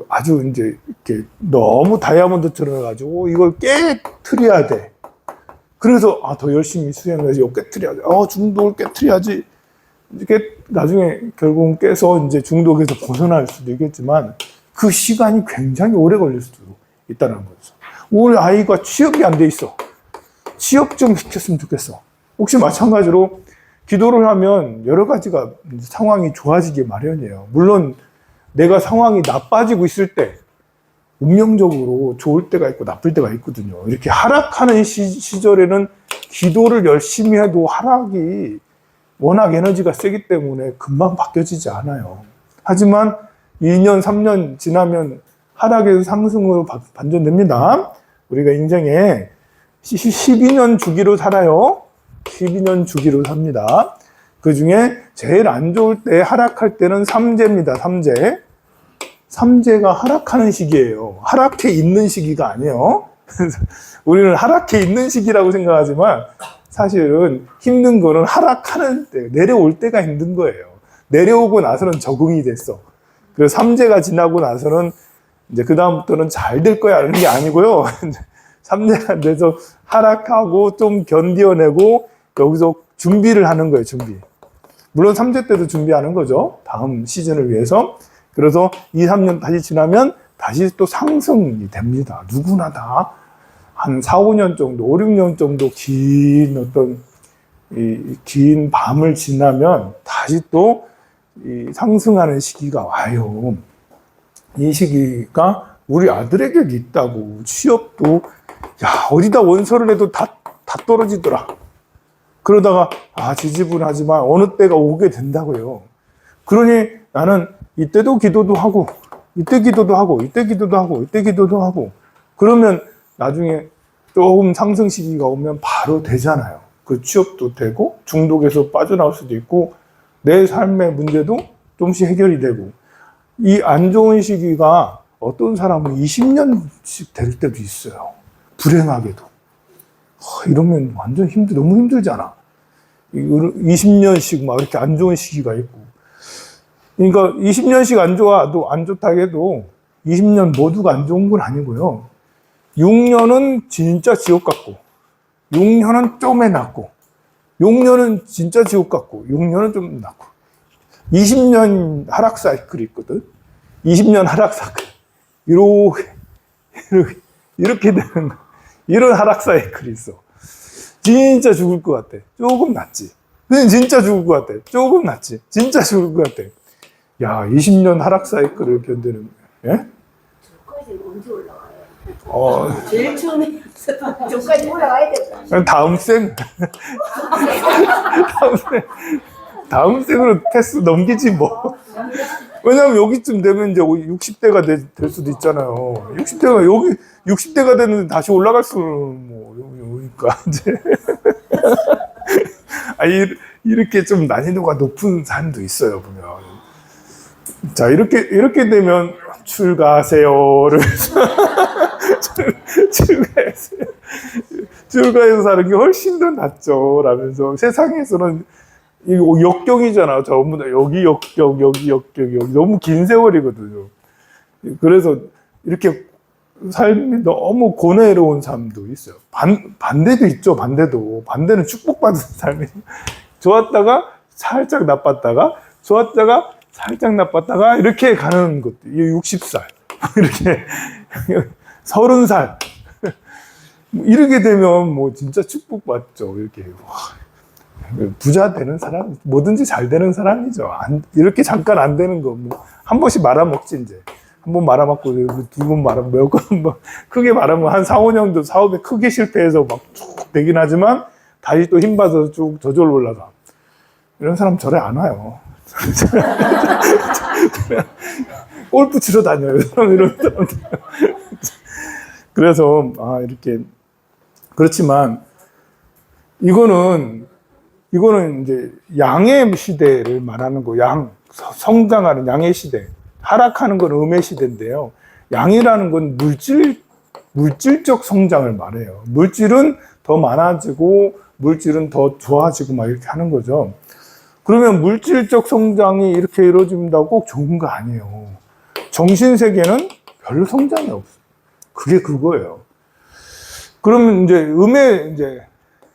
아주 이제 이렇게 너무 다이아몬드처럼 해가지고 이걸 깨트려야 돼. 그래서 더 열심히 수행해서 깨트려야 돼. 중독을 깨트려야지. 이게 나중에 결국은 깨서 이제 중독에서 벗어날 수도 있겠지만 그 시간이 굉장히 오래 걸릴 수도 있다는 거죠. 우리 아이가 취업이 안 돼 있어. 취업 좀 시켰으면 좋겠어. 혹시 마찬가지로 기도를 하면 여러 가지가 상황이 좋아지기 마련이에요. 물론 내가 상황이 나빠지고 있을 때 운명적으로 좋을 때가 있고 나쁠 때가 있거든요. 이렇게 하락하는 시절에는 기도를 열심히 해도 하락이 워낙 에너지가 세기 때문에 금방 바뀌어지지 않아요. 하지만 2년, 3년 지나면 하락에서 상승으로 반전됩니다. 우리가 인생에 12년 주기로 살아요. 12년 주기로 삽니다. 그 중에 제일 안 좋을 때 하락할 때는 삼재입니다. 삼재가 하락하는 시기예요. 하락해 있는 시기가 아니에요. 우리는 하락해 있는 시기라고 생각하지만 사실은 힘든 거는 하락하는 때, 내려올 때가 힘든 거예요. 내려오고 나서는 적응이 됐어. 그래서 삼재가 지나고 나서는 이제 그다음부터는 잘 될 거야 이런 게 아니고요. 삼재가 돼서 하락하고 좀 견뎌내고 여기서 준비를 하는 거예요, 준비. 물론 삼재 때도 준비하는 거죠. 다음 시즌을 위해서. 그래서 2, 3년 다시 지나면 다시 또 상승이 됩니다. 누구나 다 한 4, 5년 정도, 5, 6년 정도 긴 어떤 긴 밤을 지나면 다시 또 상승하는 시기가 와요. 이 시기가 우리 아들에게 있다고. 취업도 야 어디다 원서를 해도 다 떨어지더라. 그러다가 지지분하지만 어느 때가 오게 된다고요. 그러니 나는 이때도 기도도 하고 이때 기도도 하고 이때 기도도 하고 이때 기도도 하고 그러면 나중에 조금 상승 시기가 오면 바로 되잖아요. 그 취업도 되고 중독에서 빠져나올 수도 있고 내 삶의 문제도 조금씩 해결이 되고 이 안 좋은 시기가 어떤 사람은 20년씩 될 때도 있어요. 불행하게도. 이러면 완전 너무 힘들잖아. 20년씩 막 이렇게 안 좋은 시기가 있고. 그러니까 20년씩 안 좋다 해도 20년 모두가 안 좋은 건 아니고요. 6년은 진짜 지옥 같고, 6년은 좀 해놨고, 6년은 진짜 지옥 같고, 6년은 좀 낫고. 20년 하락 사이클이 있거든. 20년 하락 사이클. 이렇게 되는 거. 이런 하락 사이클이 있어. 진짜 죽을 것 같아. 조금 낫지. 근데 진짜 죽을 것 같아. 조금 낫지. 진짜 죽을 것 같아. 야, 20년 하락 사이클을 견디는, 예? 저까지 언제 올라가요? 제일 처음에 저까지 올라가야 돼. 다음 생? 다음 생으로 패스 넘기지 뭐. 왜냐면 여기쯤 되면 이제 60대가 될 수도 있잖아요. 60대가 되는데 다시 올라갈 수는 오니까 이제. 이렇게 좀 난이도가 높은 삶도 있어요, 보면. 자, 이렇게 되면 출가하세요를 출가해서 사는 게 훨씬 더 낫죠. 라면서 세상에서는 이거 역경이잖아. 전부 다 여기 역경, 여기 너무 긴 세월이거든요. 그래서 이렇게 삶이 너무 고뇌로운 삶도 있어요. 반대도 있죠. 반대는 축복받은 삶이 좋았다가 살짝 나빴다가 좋았다가 살짝 나빴다가 이렇게 가는 것도 60살 이렇게 30살 이렇게 되면 뭐 진짜 축복받죠. 이렇게 부자 되는 사람, 뭐든지 잘 되는 사람이죠. 이렇게 잠깐 안 되는 거, 한 번씩 말아먹지, 이제. 한 번 말아먹고, 두 번 말아먹고, 크게 말하면 한 4, 5년도 사업에 크게 실패해서 막 쭉 되긴 하지만, 다시 또 힘받아서 쭉 저절로 올라가. 이런 사람 절에 안 와요. 골프 치러 다녀요, 이런 사람들. 그래서, 이렇게. 그렇지만, 이거는 이제 양의 시대를 말하는 거, 성장하는 양의 시대, 하락하는 건 음의 시대인데요. 양이라는 건 물질적 성장을 말해요. 물질은 더 많아지고, 물질은 더 좋아지고 막 이렇게 하는 거죠. 그러면 물질적 성장이 이렇게 이루어진다고 꼭 좋은 거 아니에요. 정신세계는 별로 성장이 없어요. 그게 그거예요. 그러면 이제 이제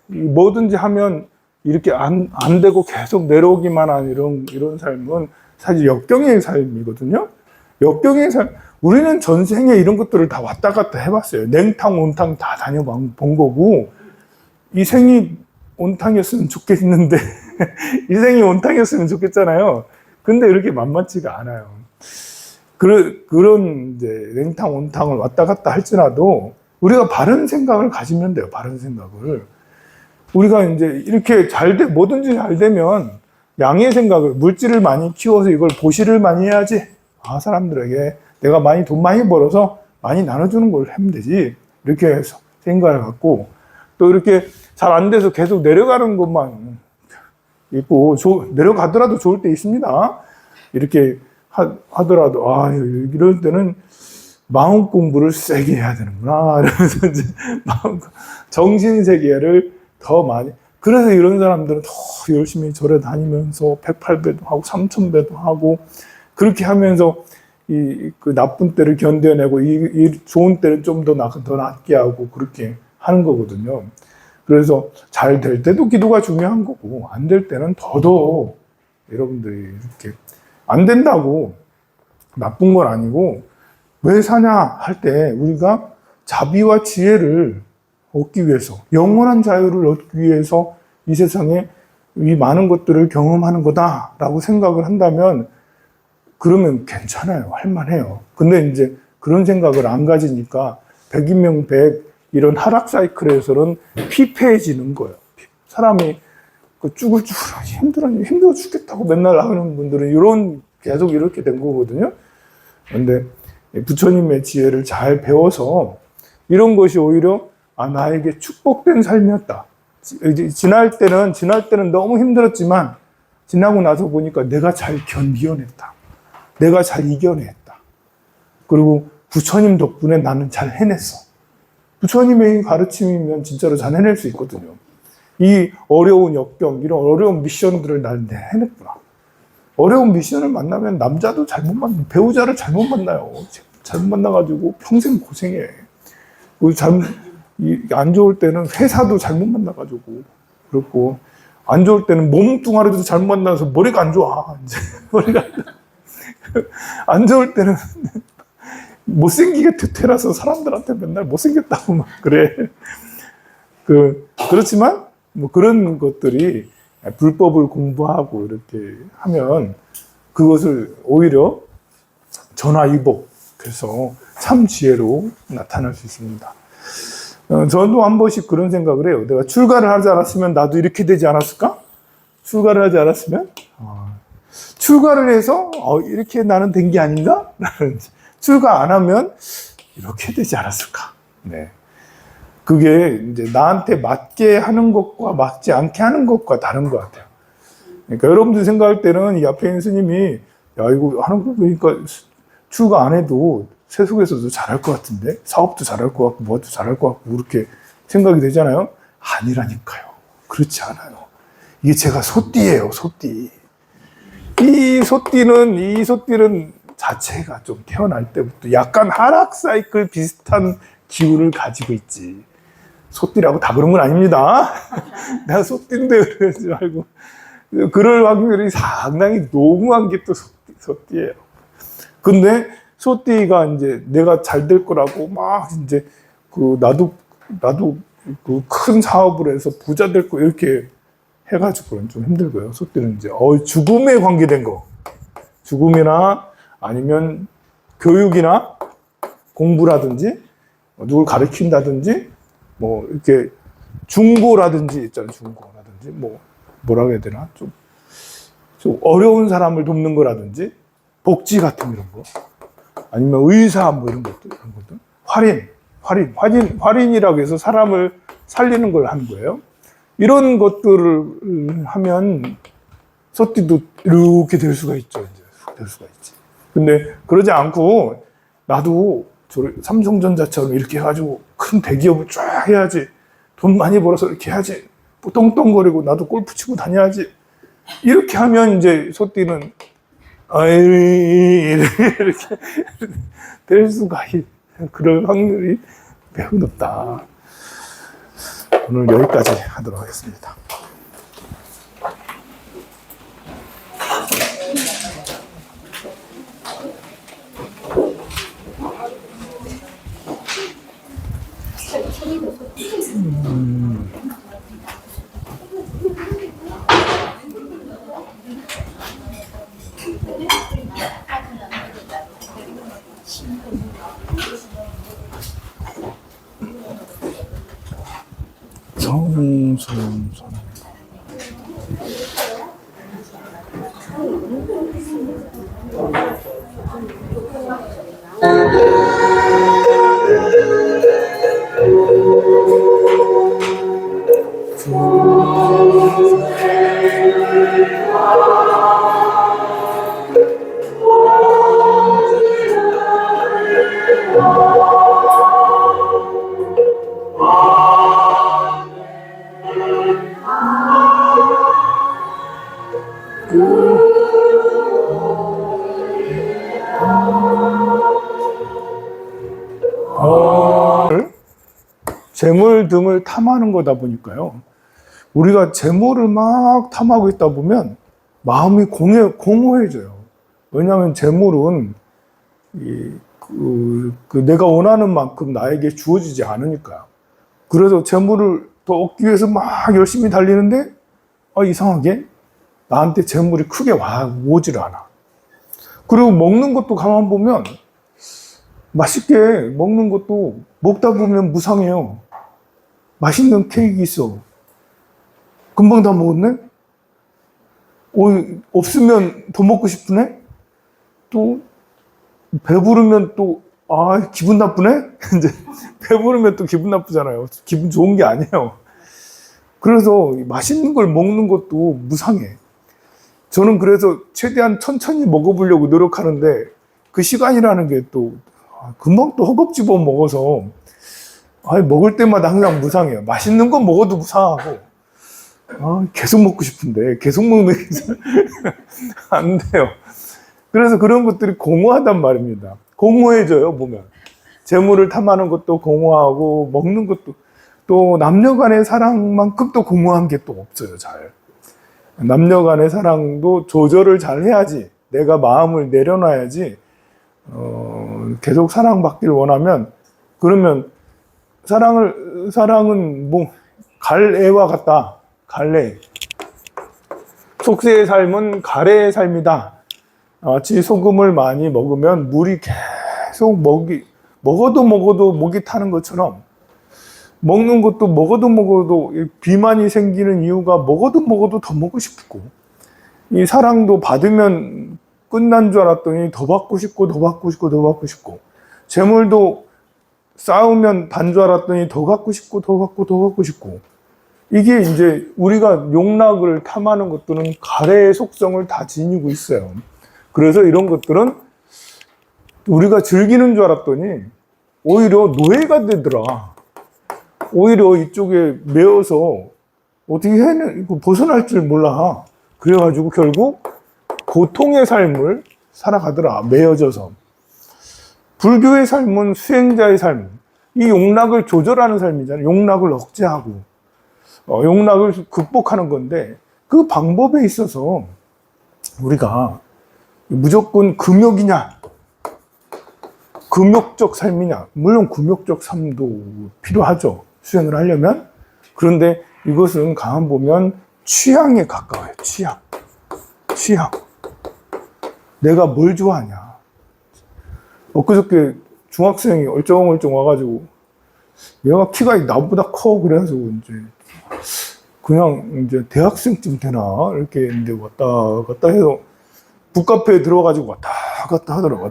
뭐든지 하면 이렇게 안 되고 계속 내려오기만 한 이런 삶은 사실 역경의 삶이거든요. 역경의 삶. 우리는 전생에 이런 것들을 다 왔다 갔다 해봤어요. 냉탕, 온탕 다 다녀본 거고, 이 생이 온탕이었으면 좋겠는데, 이 생이 온탕이었으면 좋겠잖아요. 근데 이렇게 만만치가 않아요. 그런 이제 냉탕, 온탕을 왔다 갔다 할지라도 우리가 바른 생각을 가지면 돼요. 바른 생각을. 우리가 이제 이렇게 뭐든지 잘 되면 양의 생각을, 물질을 많이 키워서 이걸 보시를 많이 해야지. 사람들에게 내가 돈 많이 벌어서 많이 나눠주는 걸 하면 되지. 이렇게 해서 생각을 갖고, 또 이렇게 잘 안 돼서 계속 내려가는 것만 있고, 내려가더라도 좋을 때 있습니다. 이렇게 하더라도, 이럴 때는 마음 공부를 세게 해야 되는구나. 이러면서 이제 정신세계를 더 많이. 그래서 이런 사람들은 더 열심히 절에 다니면서 108배도 하고 3000배도 하고 그렇게 하면서 그 나쁜 때를 견뎌내고 이 좋은 때를 좀 더 낫게 하고 그렇게 하는 거거든요. 그래서 잘 될 때도 기도가 중요한 거고 안 될 때는 더더욱 여러분들이 이렇게 안 된다고 나쁜 건 아니고 왜 사냐 할 때 우리가 자비와 지혜를 얻기 위해서 영원한 자유를 얻기 위해서 이 세상에 이 많은 것들을 경험하는 거다라고 생각을 한다면 그러면 괜찮아요. 할만해요. 근데 이제 그런 생각을 안 가지니까 백인명 백 이런 하락 사이클에서는 피폐해지는 거예요. 사람이 그 쭈글쭈글 힘들어 죽겠다고 맨날 하는 분들은 계속 이렇게 된 거거든요. 그런데 부처님의 지혜를 잘 배워서 이런 것이 오히려 나에게 축복된 삶이었다. 지날 때는 너무 힘들었지만 지나고 나서 보니까 내가 잘 견디어냈다. 내가 잘 이겨냈다. 그리고 부처님 덕분에 나는 잘 해냈어. 부처님의 가르침이면 진짜로 잘 해낼 수 있거든요. 이 어려운 역경, 이런 어려운 미션들을 난 해냈구나. 어려운 미션을 만나면 남자도 잘못 만나, 배우자를 잘못 만나요. 잘못 만나가지고 평생 고생해. 안 좋을 때는 회사도 잘못 만나가지고 그렇고 안 좋을 때는 몸뚱아리도 잘못 만나서 머리가 안 좋아. 이제 머리가 안 좋을 때는 못생기게 퇴퇴라서 사람들한테 맨날 못생겼다고 막 그래. 그렇지만 뭐 그런 것들이 불법을 공부하고 이렇게 하면 그것을 오히려 전화위복해서 참 지혜로 나타날 수 있습니다. 저도 한 번씩 그런 생각을 해요. 내가 출가를 하지 않았으면 나도 이렇게 되지 않았을까? 출가를 하지 않았으면? 출가를 해서 이렇게 나는 된 게 아닌가? 출가 안 하면 이렇게 되지 않았을까? 네. 그게 이제 나한테 맞게 하는 것과 맞지 않게 하는 것과 다른 것 같아요. 그러니까 여러분들 생각할 때는 이 앞에 있는 스님이 야 이거 하는 거 보니까 출가 안 해도 세속에서도 잘할 것 같은데 사업도 잘할 것 같고 뭐도 잘할 것 같고 그렇게 생각이 되잖아요. 아니라니까요. 그렇지 않아요. 이게 제가 소띠예요. 소띠. 이 소띠는 자체가 좀 태어날 때부터 약간 하락 사이클 비슷한 기운을 가지고 있지. 소띠라고 다 그런 건 아닙니다. 내가 소띠인데 그러지 말고. 그럴 확률이 상당히 농후한 게 또 소띠예요. 근데 소띠가 이제 내가 잘 될 거라고 막 이제 나도 그 큰 사업을 해서 부자 될 거 이렇게 해가지고는 좀 힘들고요. 소띠는 이제 죽음에 관계된 거. 죽음이나 아니면 교육이나 공부라든지 누굴 가르친다든지 뭐 이렇게 중고라든지 있잖아요. 중고라든지 뭐라고 해야 되나 좀 어려운 사람을 돕는 거라든지 복지 같은 이런 거 아니면 의사 뭐 이런 것들 활인이라고 해서 사람을 살리는 걸 하는 거예요. 이런 것들을 하면 소띠도 이렇게 될 수가 있죠. 이제 될 수가 있지. 근데 그러지 않고 나도 삼성전자처럼 이렇게 해가지고 큰 대기업을 쫙 해야지. 돈 많이 벌어서 이렇게 해야지. 똥똥거리고 나도 골프 치고 다녀야지. 이렇게 하면 이제 소띠는 이렇게 될 수가 그럴 확률이 매우 높다. 오늘 여기까지 하도록 하겠습니다. 성성 그 재물 등을 탐하는 거다 보니까요. 우리가 재물을 막 탐하고 있다 보면 마음이 공허해져요. 왜냐하면 재물은 내가 원하는 만큼 나에게 주어지지 않으니까요. 그래서 재물을 더 얻기 위해서 막 열심히 달리는데 이상하게 나한테 재물이 크게 오지를 않아. 그리고 먹는 것도 가만 보면 맛있게 먹는 것도 먹다 보면 무상해요. 맛있는 케이크 있어. 금방 다 먹었네? 없으면 더 먹고 싶으네? 또 배부르면 또 기분 나쁘네? 이제 배부르면 또 기분 나쁘잖아요. 기분 좋은 게 아니에요. 그래서 맛있는 걸 먹는 것도 무상해. 저는 그래서 최대한 천천히 먹어보려고 노력하는데 그 시간이라는 게 또 금방 또 허겁지겁 먹어서 먹을 때마다 항상 무상해요. 맛있는 거 먹어도 무상하고 계속 먹고 싶은데 계속 먹는 게 안 돼요. 그래서 그런 것들이 공허하단 말입니다. 공허해져요, 보면. 재물을 탐하는 것도 공허하고 먹는 것도 또 남녀 간의 사랑만큼 또 공허한 게 또 없어요, 잘. 남녀 간의 사랑도 조절을 잘 해야지. 내가 마음을 내려놔야지. 계속 사랑받길 원하면 그러면 사랑은 뭐 갈애와 같다. 갈래. 속세의 삶은 가래의 삶이다. 마치 소금을 많이 먹으면 물이 계속 먹어도 목이 타는 것처럼 먹는 것도 먹어도 비만이 생기는 이유가 먹어도 더 먹고 싶고 이 사랑도 받으면 끝난 줄 알았더니 더 받고 싶고 재물도 쌓으면 단 줄 알았더니 더 갖고 싶고 이게 이제 우리가 용락을 탐하는 것들은 가래의 속성을 다 지니고 있어요. 그래서 이런 것들은 우리가 즐기는 줄 알았더니 오히려 노예가 되더라. 오히려 이쪽에 매여서 어떻게 벗어날 줄 몰라. 그래가지고 결국 고통의 삶을 살아가더라. 매여져서. 불교의 삶은 수행자의 삶. 이 용락을 조절하는 삶이잖아요. 용락을 억제하고 용락을 극복하는 건데 그 방법에 있어서 우리가 무조건 금욕이냐 금욕적 삶이냐 물론 금욕적 삶도 필요하죠. 수행을 하려면. 그런데 이것은 가만 보면 취향에 가까워요. 취향. 내가 뭘 좋아하냐. 엊그저께 중학생이 얼쩡얼쩡 와가지고 얘가 키가 나보다 커. 그래서 그냥 이제 대학생쯤 되나 이렇게 했는데 왔다 갔다 해서 북카페에 들어가지고 왔다 갔다 하더라고.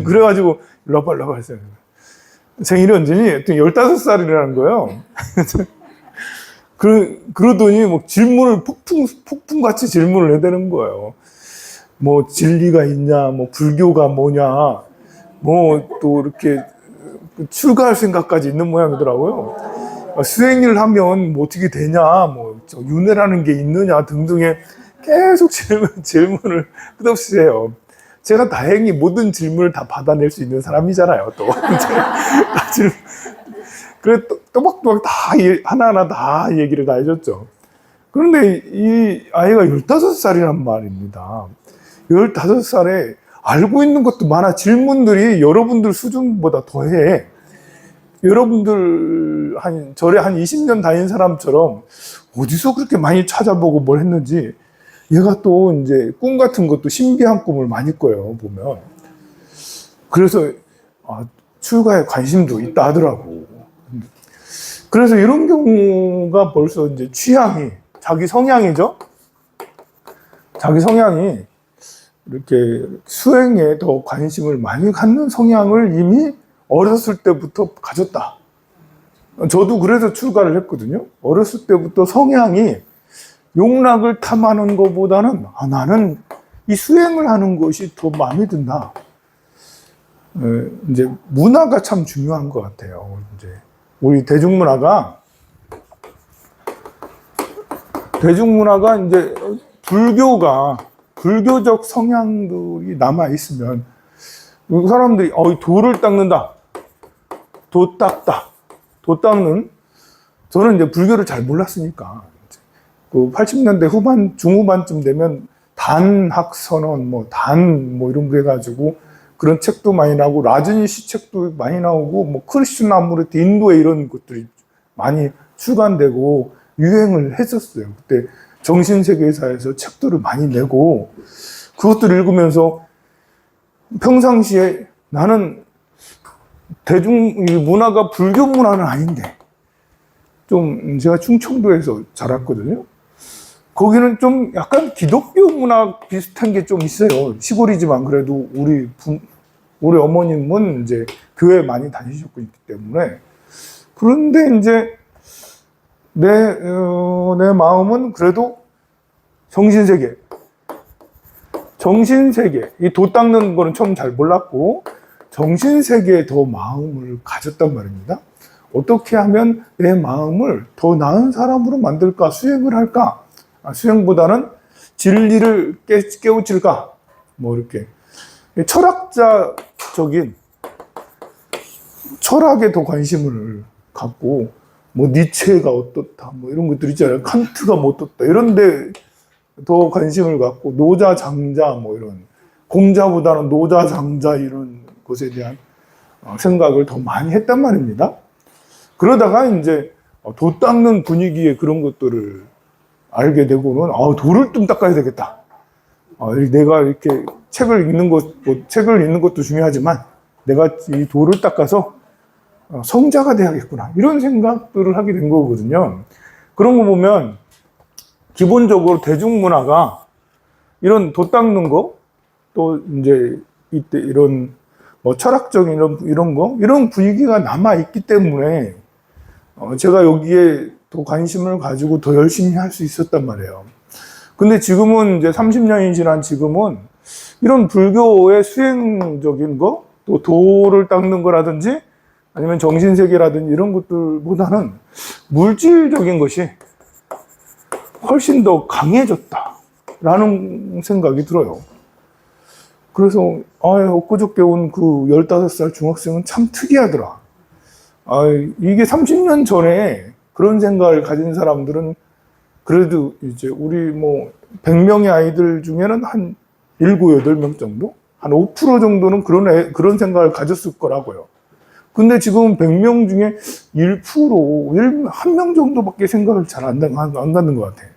그래가지고 일로 와봐 했어요. 생일이 언제니? 15살이라는 거예요. 그러더니 뭐 질문을 폭풍같이 질문을 해대는 거예요. 뭐 진리가 있냐, 뭐 불교가 뭐냐, 뭐 또 이렇게 출가할 생각까지 있는 모양이더라고요. 수행을 하면 뭐 어떻게 되냐, 뭐 윤회라는 게 있느냐 등등의 계속 질문을 끝없이 해요. 제가 다행히 모든 질문을 다 받아낼 수 있는 사람이잖아요, 또. 그래, 또박또박 다, 하나하나 다 얘기를 다 해줬죠. 그런데 이 아이가 15살이란 말입니다. 15살에 알고 있는 것도 많아. 질문들이 여러분들 수준보다 더해. 여러분들 절에 한 20년 다닌 사람처럼 어디서 그렇게 많이 찾아보고 뭘 했는지 얘가 또 이제 꿈 같은 것도 신비한 꿈을 많이 꿔요, 보면. 그래서 출가에 관심도 있다 하더라고. 그래서 이런 경우가 벌써 이제 취향이, 자기 성향이죠? 자기 성향이 이렇게 수행에 더 관심을 많이 갖는 성향을 이미 어렸을 때부터 가졌다. 저도 그래서 출가를 했거든요. 어렸을 때부터 성향이 용락을 탐하는 것보다는 나는 이 수행을 하는 것이 더 마음에 든다. 이제 문화가 참 중요한 것 같아요. 이제 우리 대중문화가 이제 불교적 성향들이 남아 있으면 사람들이 돌을 닦는다. 도 닦다. 도 닦는, 저는 이제 불교를 잘 몰랐으니까, 그 80년대 후반, 중후반쯤 되면 단학선언, 뭐 이런 거 해가지고 그런 책도 많이 나오고, 라즈니시 책도 많이 나오고, 뭐 크리슈나무르티 인도에 이런 것들이 많이 출간되고 유행을 했었어요. 그때 정신세계사에서 책들을 많이 내고, 그것들을 읽으면서 평상시에 나는 대중 문화가 불교 문화는 아닌데, 좀 제가 충청도에서 자랐거든요. 거기는 좀 약간 기독교 문화 비슷한 게 좀 있어요. 시골이지만 그래도 우리 어머님은 이제 교회 많이 다니셨고 있기 때문에. 그런데 이제 내 마음은 그래도 정신세계, 이 도 닦는 거는 처음 잘 몰랐고, 정신세계에 더 마음을 가졌단 말입니다. 어떻게 하면 내 마음을 더 나은 사람으로 만들까? 수행을 할까? 수행보다는 진리를 깨우칠까? 뭐 이렇게 철학자적인 철학에 더 관심을 갖고, 뭐 니체가 어떻다, 뭐 이런 것들 있잖아요. 칸트가 뭐 어떻다, 이런데 더 관심을 갖고, 노자 장자 뭐 이런, 공자보다는 노자 장자 이런 것에 대한 생각을 더 많이 했단 말입니다. 그러다가 이제 도 닦는 분위기에 그런 것들을 알게 되고는, 도를 좀 닦아야 되겠다. 내가 이렇게 책을 읽는 것도 중요하지만, 내가 이 도를 닦아서 성자가 돼야겠구나. 이런 생각들을 하게 된 거거든요. 그런 거 보면, 기본적으로 대중문화가 이런 도 닦는 거, 또 이제 이때 이런 철학적인 이런 분위기가 남아있기 때문에, 제가 여기에 더 관심을 가지고 더 열심히 할 수 있었단 말이에요. 근데 지금은 이제 30년이 지난 지금은 이런 불교의 수행적인 거, 또 도를 닦는 거라든지 아니면 정신세계라든지 이런 것들보다는 물질적인 것이 훨씬 더 강해졌다라는 생각이 들어요. 그래서 엊그저께 온 그 15살 중학생은 참 특이하더라. 이게 30년 전에 그런 생각을 가진 사람들은 그래도 이제 우리 100명의 아이들 중에는 한 7, 8명 정도? 한 5% 정도는 그런 생각을 가졌을 거라고요. 근데 지금 100명 중에 1명 정도밖에 생각을 잘 안 갖는 것 같아요.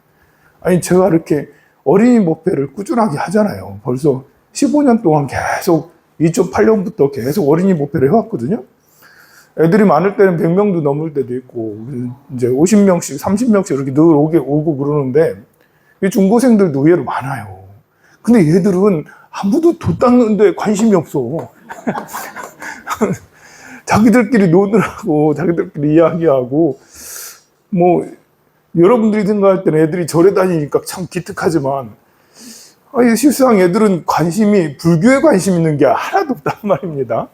아니, 제가 이렇게 어린이 목표를 꾸준하게 하잖아요. 벌써 15년 동안 계속 2008년부터 계속 어린이 목표를 해왔거든요. 애들이 많을 때는 100명도 넘을 때도 있고, 이제 50명씩, 30명씩 이렇게 늘 오고 그러는데, 중고생들도 의외로 많아요. 근데 얘들은 아무도 도 닦는데 관심이 없어. 자기들끼리 노느라고, 자기들끼리 이야기하고, 여러분들이 생각할 때는 애들이 절에 다니니까 참 기특하지만, 실상 애들은 불교에 관심 있는 게 하나도 없단 말입니다.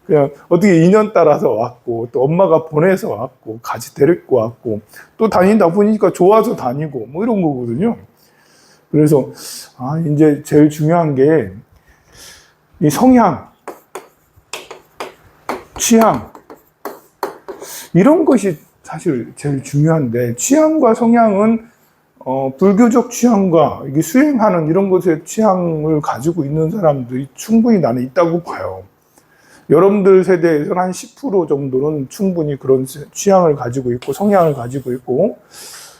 그냥 어떻게 인연 따라서 왔고, 또 엄마가 보내서 왔고, 같이 데리고 왔고, 또 다니다 보니까 좋아서 다니고, 이런 거거든요. 그래서, 이제 제일 중요한 게, 이 성향, 취향, 이런 것이 사실 제일 중요한데, 취향과 성향은, 불교적 취향과 이게 수행하는 이런 것의 취향을 가지고 있는 사람들이 충분히 나는 있다고 봐요. 여러분들 세대에서는 한 10% 정도는 충분히 그런 취향을 가지고 있고 성향을 가지고 있고,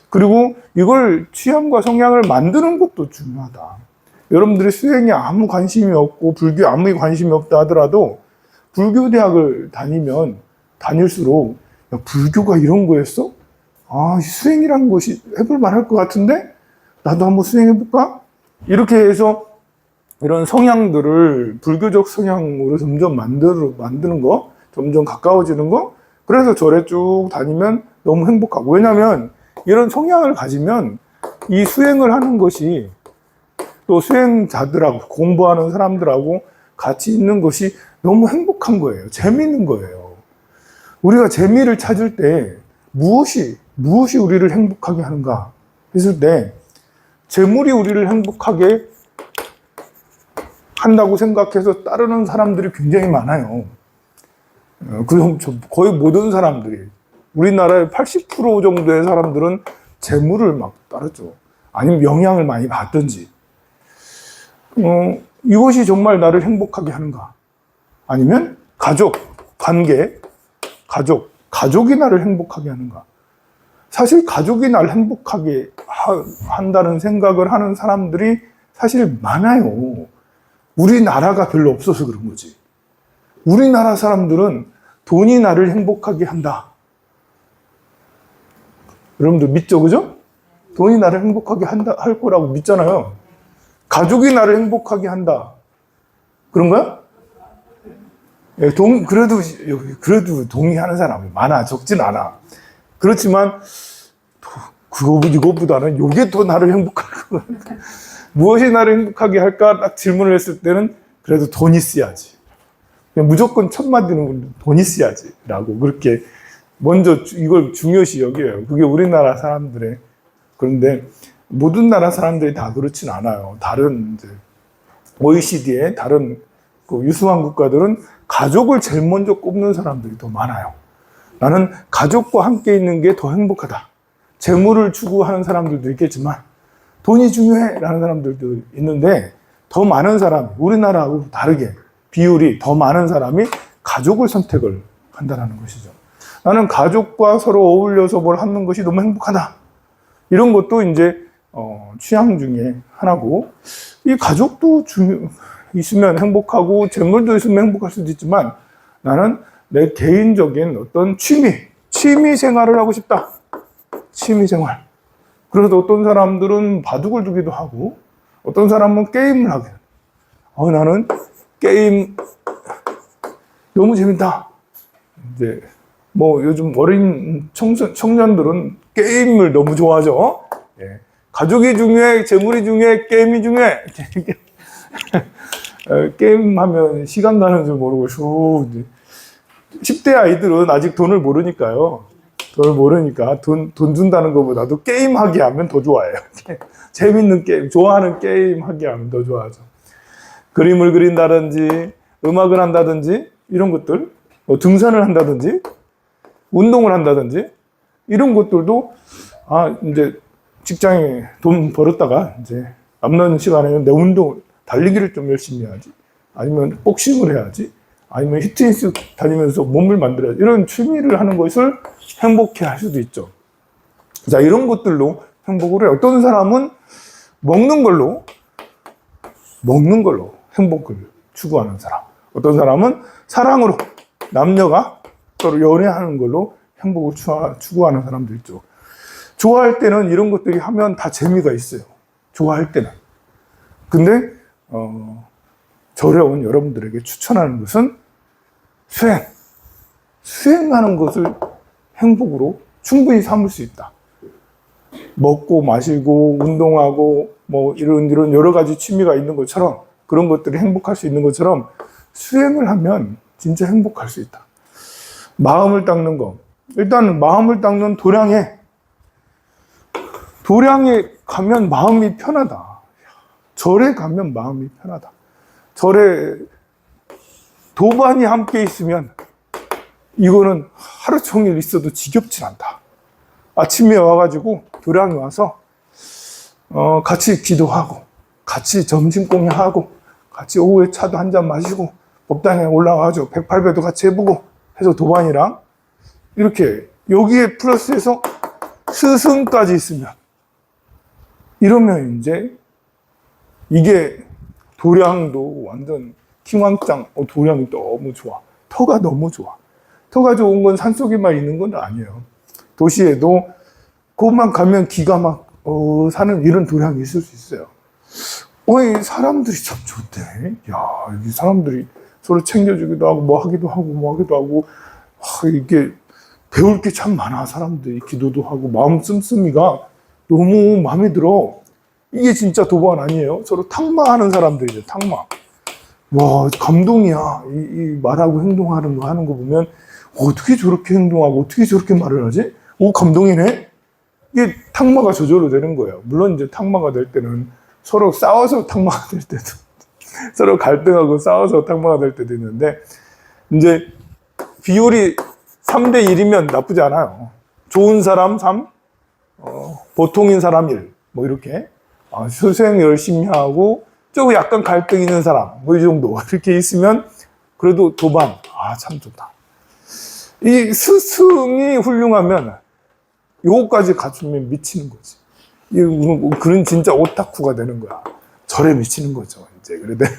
그리고 이걸 취향과 성향을 만드는 것도 중요하다. 여러분들이 수행에 아무 관심이 없고 불교에 아무 관심이 없다 하더라도 불교 대학을 다닐수록, 야, 불교가 이런 거였어? 수행이라는 것이 해볼 만할 것 같은데 나도 한번 수행해볼까? 이렇게 해서 이런 성향들을 불교적 성향으로 점점 만드는 거, 점점 가까워지는 거, 그래서 절에 쭉 다니면 너무 행복하고, 왜냐면 이런 성향을 가지면 이 수행을 하는 것이 또 수행자들하고 공부하는 사람들하고 같이 있는 것이 너무 행복한 거예요. 재미있는 거예요. 우리가 재미를 찾을 때 무엇이 우리를 행복하게 하는가 했을 때, 재물이 우리를 행복하게 한다고 생각해서 따르는 사람들이 굉장히 많아요. 거의 모든 사람들이, 우리나라의 80% 정도의 사람들은 재물을 막 따르죠. 아니면 영향을 많이 받든지. 이것이 정말 나를 행복하게 하는가? 아니면 가족, 관계, 가족이 나를 행복하게 하는가? 사실 가족이 나를 행복하게 한다는 생각을 하는 사람들이 사실 많아요. 우리나라가 별로 없어서 그런 거지. 우리나라 사람들은 돈이 나를 행복하게 한다. 여러분들 믿죠, 그죠? 돈이 나를 행복하게 할 거라고 믿잖아요. 가족이 나를 행복하게 한다. 그런가요? 예, 그래도 동의하는 사람이 많아. 적진 않아. 그렇지만, 이거보다는 이게 더 나를 행복할 것 같아. 무엇이 나를 행복하게 할까? 딱 질문을 했을 때는 그래도 돈이 있어야지. 무조건 첫 마디는 돈이 있어야지. 라고 그렇게 먼저 이걸 중요시 여겨요. 그게 우리나라 사람들의. 그런데 모든 나라 사람들이 다 그렇진 않아요. 다른 OECD의 다른 그 유수한 국가들은 가족을 제일 먼저 꼽는 사람들이 더 많아요. 나는 가족과 함께 있는 게 더 행복하다. 재물을 추구하는 사람들도 있겠지만 돈이 중요해 라는 사람들도 있는데, 더 많은 사람, 우리나라하고 다르게 비율이 더 많은 사람이 가족을 선택을 한다는 것이죠. 나는 가족과 서로 어울려서 뭘 하는 것이 너무 행복하다. 이런 것도 이제 취향 중에 하나고, 이 가족도 있으면 행복하고 재물도 있으면 행복할 수도 있지만, 나는 내 개인적인 어떤 취미 생활을 하고 싶다. 취미 생활. 그래서 어떤 사람들은 바둑을 두기도 하고, 어떤 사람은 게임을 하게. 나는 게임 너무 재밌다. 이제 요즘 어린 청년들은 게임을 너무 좋아하죠. 예. 가족이 중요해, 재물이 중요해, 게임이 중요해. 게임하면 시간 가는 줄 모르고 10대 아이들은 아직 돈을 모르니까요. 돈 준다는 것보다도 게임 하게 하면 더 좋아해요. 재밌는 게임, 좋아하는 게임 하게 하면 더 좋아하죠. 그림을 그린다든지, 음악을 한다든지, 이런 것들, 등산을 한다든지, 운동을 한다든지, 이런 것들도, 이제 직장에 돈 벌었다가, 이제 남는 시간에는 내 달리기를 좀 열심히 해야지. 아니면 복싱을 해야지. 아니면 히트니스 다니면서 몸을 만들어야지. 이런 취미를 하는 것을 행복해 할 수도 있죠. 자, 이런 것들로 행복을 해요. 어떤 사람은 먹는 걸로 행복을 추구하는 사람. 어떤 사람은 사랑으로, 남녀가 서로 연애하는 걸로 행복을 추구하는 사람도 있죠. 좋아할 때는 이런 것들이 하면 다 재미가 있어요. 좋아할 때는. 근데 저려온 여러분들에게 추천하는 것은 수행하는 것을 행복으로 충분히 삼을 수 있다. 먹고 마시고 운동하고 이런 여러 가지 취미가 있는 것처럼, 그런 것들이 행복할 수 있는 것처럼 수행을 하면 진짜 행복할 수 있다. 마음을 닦는 거. 일단 마음을 닦는 도량에 가면 마음이 편하다. 절에 가면 마음이 편하다. 절에 도반이 함께 있으면 이거는 하루 종일 있어도 지겹지 않다. 아침에 와가지고 도량에 와서 같이 기도하고, 같이 점심 공양하고, 같이 오후에 차도 한잔 마시고, 법당에 올라와가지고 108배도 같이 해보고 해서 도반이랑 이렇게 여기에 플러스해서 스승까지 있으면, 이러면 이제 이게 도량도 완전 킹왕짱. 도량이 너무 좋아. 터가 너무 좋아. 터가 좋은 건 산속에만 있는 건 아니에요. 도시에도 그것만 가면 기가 막 사는 이런 도량이 있을 수 있어요. 이 사람들이 참 좋대. 이 사람들이 서로 챙겨주기도 하고 뭐 하기도 하고 이게 배울 게 참 많아. 사람들이 기도도 하고 마음 씀씀이가 너무 마음에 들어. 이게 진짜 도반 아니에요? 서로 탁마하는 사람들이죠. 탁마. 와, 감동이야. 이 말하고 행동하는 거 보면 어떻게 저렇게 행동하고 어떻게 저렇게 말을 하지? 감동이네. 이게 탁마가 저절로 되는 거예요. 물론 이제 탁마가 될 때는 서로 싸워서 탁마가 될 때도 서로 갈등하고 싸워서 탁마가 될 때도 있는데, 이제 비율이 3대 1이면 나쁘지 않아요. 좋은 사람 3, 보통인 사람 1, 뭐 이렇게. 수행 열심히 하고, 조금 약간 갈등 있는 사람, 뭐 이 정도. 이렇게 있으면, 그래도 도반, 참 좋다. 이 스승이 훌륭하면, 요거까지 갖추면 미치는 거지. 그런 진짜 오타쿠가 되는 거야. 절에 미치는 거죠, 이제. 그래 되면.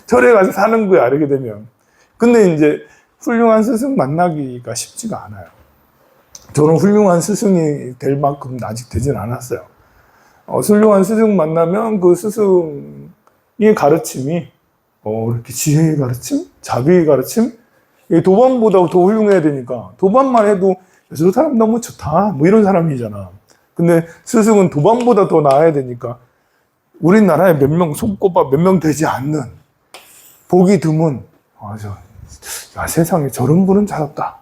절에 가서 사는 거야, 이렇게 되면. 근데 이제, 훌륭한 스승 만나기가 쉽지가 않아요. 저는 훌륭한 스승이 될 만큼 아직 되진 않았어요. 훌륭한 스승 만나면 그 스승의 가르침이, 이렇게 지혜의 가르침? 자비의 가르침? 도반보다 더 훌륭해야 되니까, 도반만 해도, 저 사람 너무 좋다. 뭐 이런 사람이잖아. 근데 스승은 도반보다 더 나아야 되니까, 우리나라에 몇 명, 손꼽아 몇 명 되지 않는, 보기 드문, 세상에 저런 분은 잘 없다.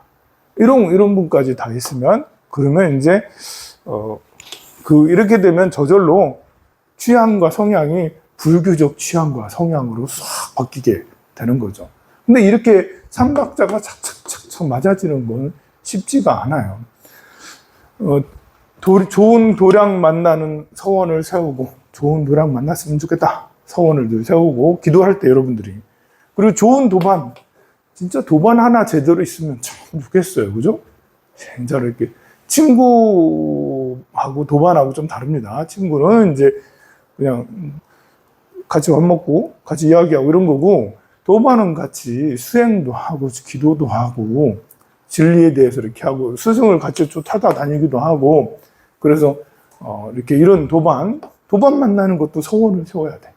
이런 분까지 다 있으면, 그러면 이제, 이렇게 되면 저절로 취향과 성향이 불교적 취향과 성향으로 싹 바뀌게 되는 거죠. 근데 이렇게 삼박자가 착착착착 맞아지는 건 쉽지가 않아요. 좋은 도량 만나는 서원을 세우고, 좋은 도량 만났으면 좋겠다. 서원을 늘 세우고, 기도할 때 여러분들이. 그리고 좋은 도반, 진짜 도반 하나 제대로 있으면 참 좋겠어요. 그죠? 진짜 이렇게. 친구하고 도반하고 좀 다릅니다. 친구는 이제 그냥 같이 밥 먹고, 같이 이야기하고 이런 거고, 도반은 같이 수행도 하고, 기도도 하고, 진리에 대해서 이렇게 하고, 스승을 같이 좀 찾아다니기도 하고, 그래서, 이렇게 이런 도반 만나는 것도 서원을 세워야 돼.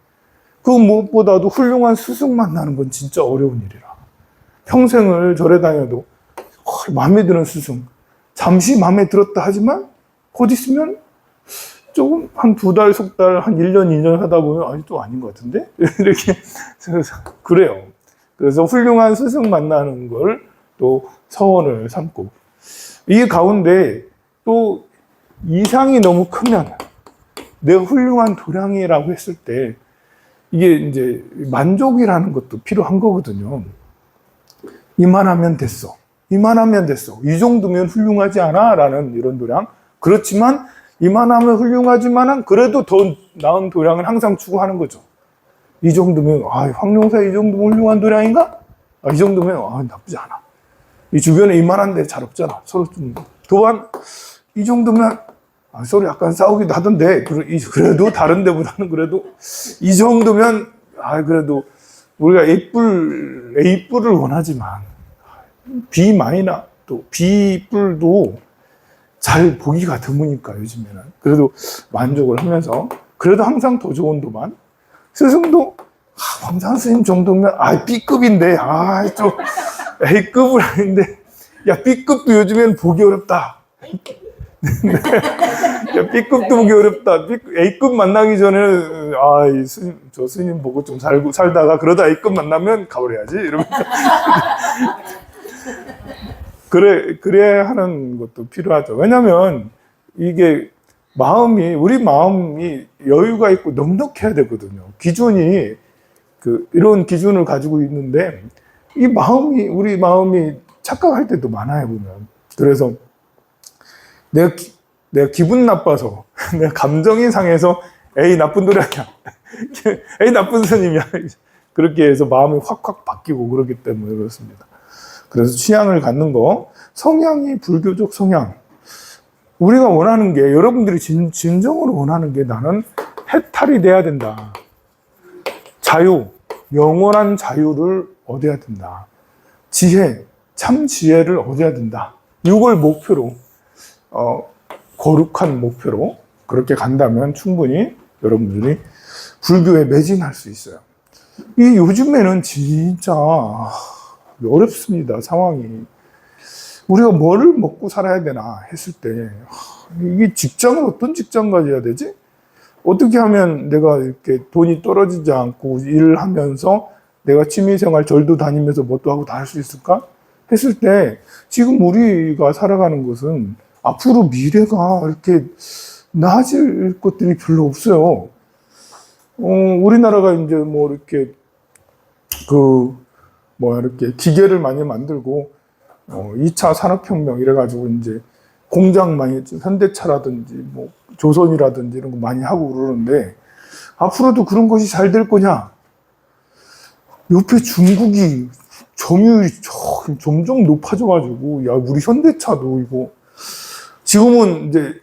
그 무엇보다도 훌륭한 스승 만나는 건 진짜 어려운 일이라. 평생을 절에 다녀도 마음에 드는 스승, 잠시 마음에 들었다 하지만 곧 있으면 조금 한 2달, 석 달, 한 1년, 2년 하다 보면 아직도 아닌 것 같은데? 이렇게 그래요. 그래서 훌륭한 스승 만나는 걸 또 서원을 삼고, 이 가운데 또 이상이 너무 크면, 내가 훌륭한 도량이라고 했을 때 이게 이제 만족이라는 것도 필요한 거거든요. 이만하면 됐어. 이만하면 됐어. 이 정도면 훌륭하지 않아? 라는 이런 도량. 그렇지만 이만하면 훌륭하지만은 그래도 더 나은 도량을 항상 추구하는 거죠. 이 정도면, 황룡사 이 정도면 훌륭한 도량인가? 이 정도면, 나쁘지 않아. 이 주변에 이만한데 잘 없잖아. 서로 좀, 도반, 이 정도면, 서로 약간 싸우기도 하던데, 그래도 다른 데보다는 그래도, 이 정도면, 그래도 우리가 A뿔을 원하지만, B마이너, 또 B뿔도 잘 보기가 드무니까, 요즘에는. 그래도 만족을 하면서, 그래도 항상 더 좋은 도반. 스승도, 황상 스님 정도면, B급인데, 좀, A급은 아닌데, 야, B급도 요즘엔 보기 어렵다. 야, B급도 보기 어렵다. A급 만나기 전에는, 저 스님 보고 좀 살다가, 그러다 A급 만나면 가버려야지. 이러면서. 그래야 하는 것도 필요하죠. 왜냐면, 이게, 우리 마음이 여유가 있고 넉넉해야 되거든요. 기준이, 이런 기준을 가지고 있는데, 우리 마음이 착각할 때도 많아요, 보면. 그래서, 내가 기분 나빠서, 내가 감정이 상해서, 에이, 나쁜 도량이야. 에이, 나쁜 스님이야. 그렇게 해서 마음이 확확 바뀌고 그러기 때문에 그렇습니다. 그래서 취향을 갖는 거, 성향이 불교적 성향. 우리가 원하는 게, 여러분들이 진정으로 원하는 게 나는 해탈이 돼야 된다. 자유, 영원한 자유를 얻어야 된다. 지혜, 참 지혜를 얻어야 된다. 이걸 목표로, 거룩한 목표로 그렇게 간다면 충분히 여러분들이 불교에 매진할 수 있어요. 요즘에는 진짜 어렵습니다, 상황이. 우리가 뭐를 먹고 살아야 되나 했을 때, 이게 직장을 어떤 직장 가져야 되지? 어떻게 하면 내가 이렇게 돈이 떨어지지 않고 일을 하면서 내가 취미생활 절도 다니면서 뭣도 하고 다 할 수 있을까? 했을 때, 지금 우리가 살아가는 것은 앞으로 미래가 이렇게 나아질 것들이 별로 없어요. 우리나라가 이제 뭐 이렇게 뭐 이렇게 기계를 많이 만들고 2차 산업혁명 이래가지고 이제 공장 많이 현대차라든지 뭐 조선이라든지 이런 거 많이 하고 그러는데 앞으로도 그런 것이 잘 될 거냐? 옆에 중국이 점유율이 점점 높아져가지고 야 우리 현대차도 이거 지금은 이제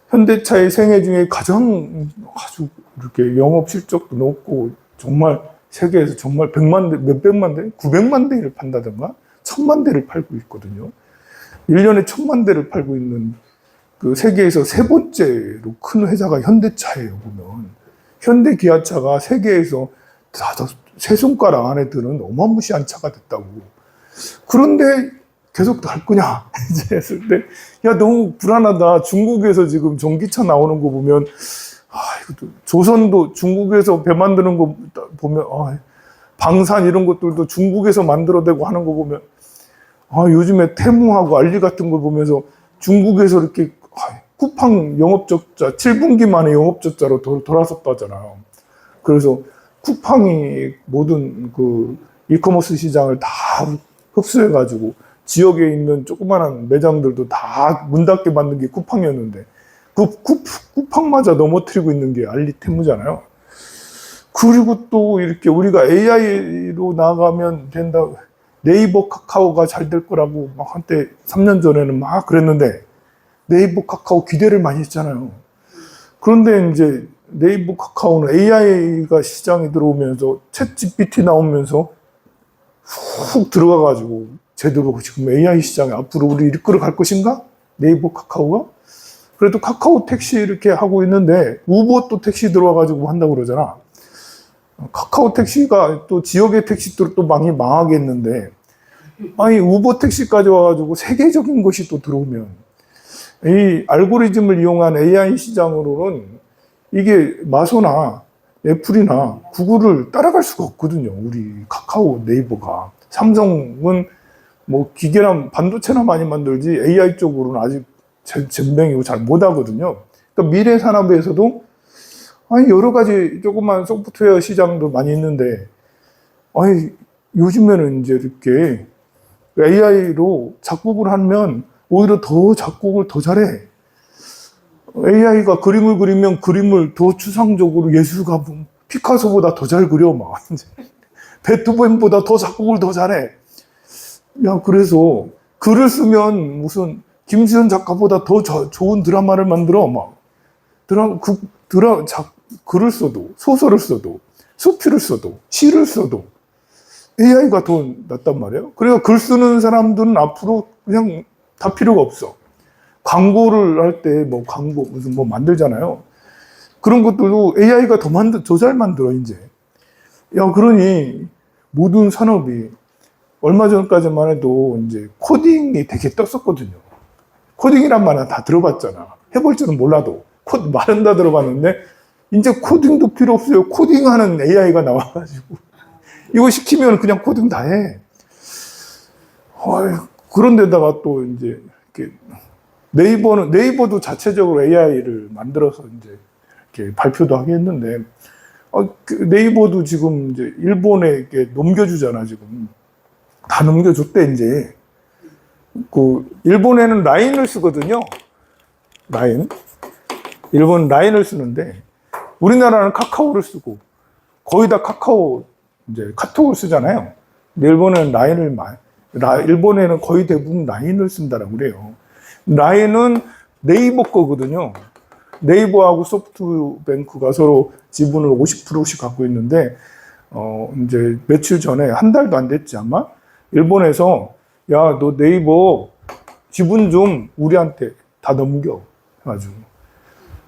현대차의 생애 중에 가장 아주 이렇게 영업 실적도 높고 정말 세계에서 정말 100만 대, 몇백만 대, 900만 대를 판다든가 1000만 대를 팔고 있거든요. 1년에 1000만 대를 팔고 있는 그 세계에서 세 번째로 큰 회사가 현대차예요, 보면. 현대기아차가 세계에서 세 손가락 안에 드는 어마무시한 차가 됐다고. 그런데 계속 갈 거냐? 이제 했을 때, 야, 너무 불안하다. 중국에서 지금 전기차 나오는 거 보면, 이것도 조선도 중국에서 배 만드는 거 보면, 방산 이런 것들도 중국에서 만들어내고 하는 거 보면, 요즘에 태무하고 알리 같은 걸 보면서 중국에서 이렇게 쿠팡 영업적자, 7분기 만에 영업적자로 돌아섰다잖아요. 그래서 쿠팡이 모든 그 이커머스 시장을 다 흡수해가지고 지역에 있는 조그마한 매장들도 다 문 닫게 만든 게 쿠팡이었는데 그 쿠팡마저 넘어뜨리고 있는 게 알리 테무잖아요. 그리고 또 이렇게 우리가 AI로 나가면 된다. 네이버 카카오가 잘 될 거라고 막 한때 3년 전에는 막 그랬는데 네이버 카카오 기대를 많이 했잖아요. 그런데 이제 네이버 카카오는 AI가 시장에 들어오면서 챗 GPT 나오면서 훅 들어가가지고 제대로 지금 AI 시장에 앞으로 우리 이끌어 갈 것인가? 네이버 카카오가? 그래도 카카오 택시 이렇게 하고 있는데 우버 또 택시 들어와가지고 한다고 그러잖아. 카카오 택시가 또 지역의 택시들을 또 많이 망하겠는데 아니 우버 택시까지 와가지고 세계적인 것이 또 들어오면 이 알고리즘을 이용한 AI 시장으로는 이게 마소나 애플이나 구글을 따라갈 수가 없거든요. 우리 카카오 네이버가. 삼성은 뭐 기계나 반도체나 많이 만들지 AI 쪽으로는 아직 젬병이고 잘 못하거든요. 그러니까 미래 산업에서도 아니 여러 가지 조그만 소프트웨어 시장도 많이 있는데 아니 요즘에는 이제 이렇게 AI로 작곡을 하면 오히려 더 작곡을 더 잘해. AI가 그림을 그리면 그림을 더 추상적으로 예술가 피카소보다 더 잘 그려 막 베토벤보다 더 작곡을 더 잘해. 야 그래서 글을 쓰면 무슨 김수현 작가보다 더 좋은 드라마를 만들어 막 글을 써도 소설을 써도 수필을 써도 시를 써도 AI가 더 낫단 말이에요. 그래서 글 쓰는 사람들은 앞으로 그냥 다 필요가 없어. 광고를 할 때 뭐 광고 무슨 뭐 만들잖아요. 그런 것들도 AI가 더 잘 만들어 이제. 야 그러니 모든 산업이 얼마 전까지만 해도 이제 코딩이 되게 떴었거든요. 코딩이란 말은 다 들어봤잖아. 해볼 줄은 몰라도 말은 다 들어봤는데 이제 코딩도 필요 없어요. 코딩하는 AI가 나와가지고 이거 시키면 그냥 코딩 다 해. 그런데다가 또 이제 이렇게 네이버도 자체적으로 AI를 만들어서 이제 이렇게 발표도 하게 했는데 네이버도 지금 이제 일본에 이렇게 넘겨주잖아 지금 다 넘겨줬대 이제. 그 일본에는 라인을 쓰거든요. 일본 라인을 쓰는데 우리나라는 카카오를 쓰고 거의 다 카카오 이제 카톡을 쓰잖아요. 근데 일본에는 일본에는 거의 대부분 라인을 쓴다라고 그래요. 라인은 네이버 거거든요. 네이버하고 소프트뱅크가 서로 지분을 50%씩 갖고 있는데 이제 며칠 전에 한 달도 안 됐지 아마 일본에서 야 너 네이버 지분 좀 우리한테 다 넘겨 해가지고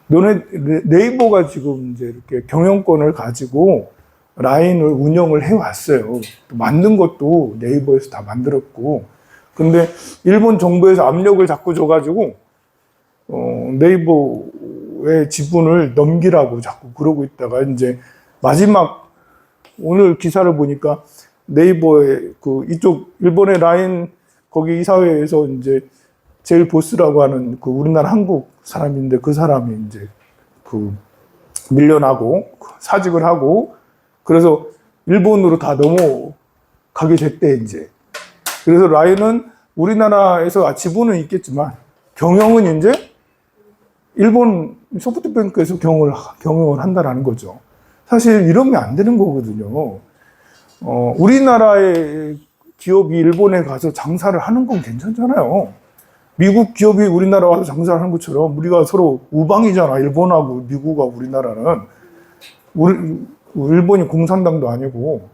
너네 네이버가 지금 이제 이렇게 경영권을 가지고 라인을 운영을 해왔어요. 만든 것도 네이버에서 다 만들었고 근데 일본 정부에서 압력을 자꾸 줘가지고 네이버의 지분을 넘기라고 자꾸 그러고 있다가 이제 마지막 오늘 기사를 보니까 네이버의 그 이쪽 일본의 라인 거기 이사회에서 이제 제일 보스라고 하는 그 우리나라 한국 사람인데 그 사람이 이제 그 밀려나고 사직을 하고 그래서 일본으로 다 넘어가게 됐대, 이제. 그래서 라인은 우리나라에서 지분은 있겠지만, 경영은 이제 일본 소프트뱅크에서 경영을 한다라는 거죠. 사실 이러면 안 되는 거거든요. 우리나라의 기업이 일본에 가서 장사를 하는 건 괜찮잖아요. 미국 기업이 우리나라 와서 장사를 하는 것처럼 우리가 서로 우방이잖아. 일본하고 미국하고 우리나라는. 일본이 공산당도 아니고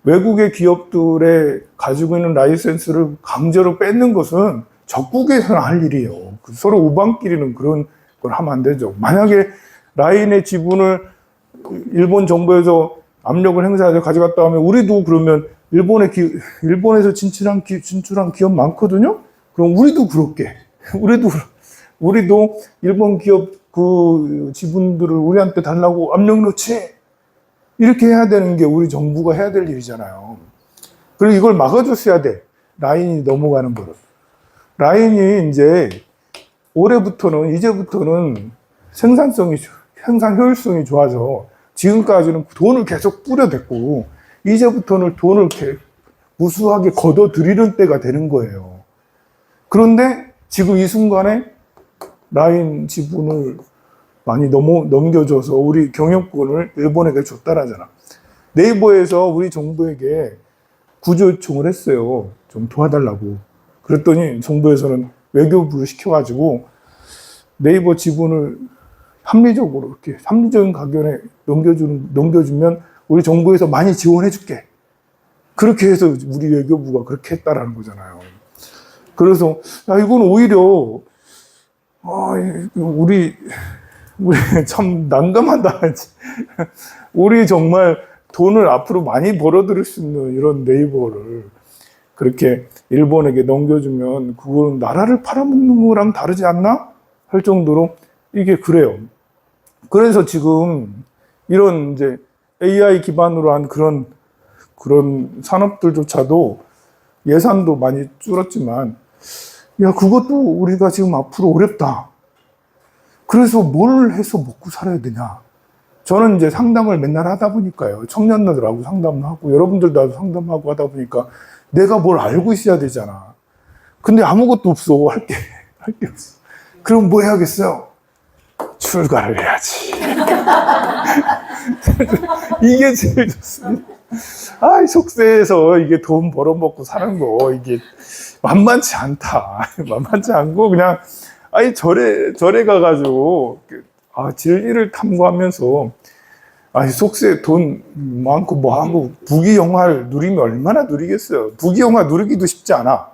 외국의 기업들의 가지고 있는 라이센스를 강제로 뺏는 것은 적국에서는 할 일이에요. 서로 우방끼리는 그런 걸 하면 안 되죠. 만약에 라인의 지분을 일본 정부에서 압력을 행사해서 가져갔다 하면 우리도 그러면 일본에서 진출한 기업 많거든요. 그럼 우리도 그렇게 우리도 일본 기업 그 지분들을 우리한테 달라고 압력 넣지 이렇게 해야 되는 게 우리 정부가 해야 될 일이잖아요. 그리고 이걸 막아줬어야 돼. 라인이 넘어가는 거를. 라인이 이제부터는 생산 효율성이 좋아져. 지금까지는 돈을 계속 뿌려댔고, 이제부터는 돈을 무수하게 걷어들이는 때가 되는 거예요. 그런데 지금 이 순간에 라인 지분을 많이 넘겨줘서 우리 경영권을 일본에게 줬다라잖아. 네이버에서 우리 정부에게 구조 요청을 했어요. 좀 도와달라고. 그랬더니 정부에서는 외교부로 시켜가지고 네이버 지분을 합리적인 가격에 넘겨주면 우리 정부에서 많이 지원해줄게. 그렇게 해서 우리 외교부가 그렇게 했다라는 거잖아요. 그래서 이건 오히려 우리 참 난감하다. 우리 정말 돈을 앞으로 많이 벌어들일 수 있는 이런 네이버를 그렇게 일본에게 넘겨주면 그건 나라를 팔아먹는 거랑 다르지 않나? 할 정도로 이게 그래요. 그래서 지금 이런 AI 기반으로 한 그런 산업들조차도 예산도 많이 줄었지만, 그것도 우리가 지금 앞으로 어렵다. 그래서 뭘 해서 먹고 살아야 되냐. 저는 상담을 맨날 하다 보니까요. 청년들하고 상담하고, 여러분들도 상담하고 하다 보니까 내가 뭘 알고 있어야 되잖아. 근데 아무것도 없어. 할 게 없어. 그럼 뭐 해야겠어요? 출가를 해야지. 이게 제일 좋습니다. 속세에서 이게 돈 벌어먹고 사는 거, 이게 만만치 않다. 만만치 않고, 그냥, 절에 가가지고, 진리를 탐구하면서, 속세 돈 많고 뭐하고, 부귀영화를 누리면 얼마나 누리겠어요. 부귀영화 누리기도 쉽지 않아.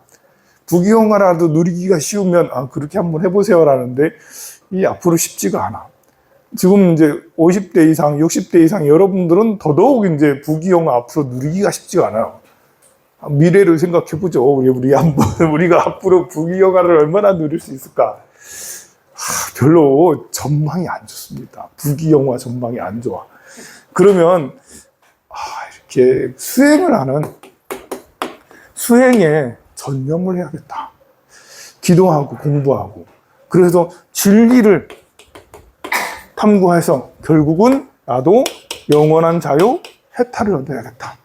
부귀영화라도 누리기가 쉬우면, 그렇게 한번 해보세요라는데, 이 앞으로 쉽지가 않아. 지금 50대 이상, 60대 이상 여러분들은 더더욱 부귀영화 앞으로 누리기가 쉽지가 않아요. 미래를 생각해보죠. 우리가 앞으로 부귀영화를 얼마나 누릴 수 있을까? 별로 전망이 안 좋습니다. 부귀영화 전망이 안 좋아. 그러면, 이렇게 수행에 전념을 해야겠다. 기도하고 공부하고. 그래서 진리를 탐구해서 결국은 나도 영원한 자유, 해탈을 얻어야겠다.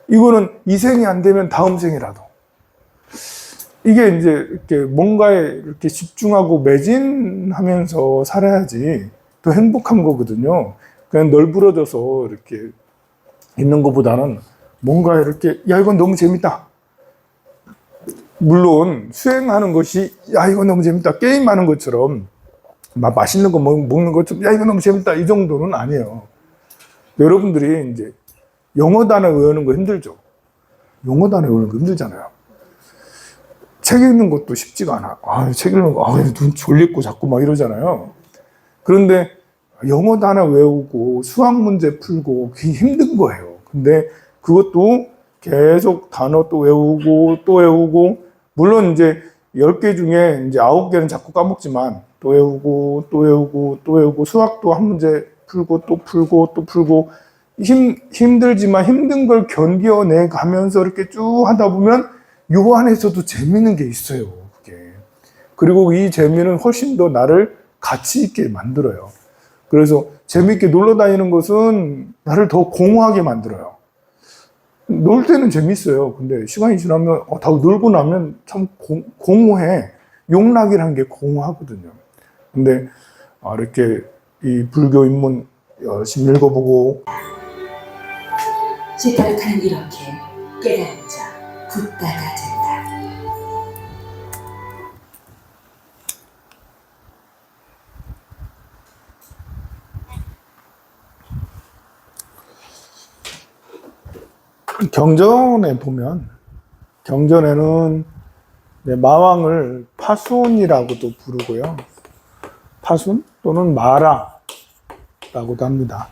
이거는 이 생이 안 되면 다음 생이라도. 이게 이렇게 뭔가에 이렇게 집중하고 매진하면서 살아야지 더 행복한 거거든요. 그냥 널브러져서 이렇게 있는 것보다는 뭔가 이렇게, 이건 너무 재밌다. 물론 수행하는 것이 이거 너무 재밌다. 게임하는 것처럼 맛있는 거 먹는 것처럼 이거 너무 재밌다. 이 정도는 아니에요. 여러분들이 영어 단어 외우는 거 힘들죠. 영어 단어 외우는 거 힘들잖아요. 책 읽는 것도 쉽지가 않아. 책 읽는 거 눈 졸리고 자꾸 막 이러잖아요. 그런데 영어 단어 외우고 수학 문제 풀고 그게 힘든 거예요. 근데 그것도 계속 단어 또 외우고 물론 10개 중에 9개는 자꾸 까먹지만 또 외우고 수학도 한 문제 풀고 또 풀고 힘들지만 힘든 걸 견뎌내 가면서 이렇게 쭉 하다 보면 요 안에서도 재밌는 게 있어요. 그게. 그리고 이 재미는 훨씬 더 나를 가치 있게 만들어요. 그래서 재밌게 놀러 다니는 것은 나를 더 공허하게 만들어요. 놀 때는 재밌어요. 근데 시간이 지나면, 다 놀고 나면 참 공허해. 용락이라는 게 공허하거든요. 근데, 이렇게 이 불교 입문 열심히 읽어보고, 시달카는 이렇게 깨달은 자 붓다가 된다. 경전에 보면, 경전에는 마왕을 파순이라고도 부르고요. 파순 또는 마라라고도 합니다.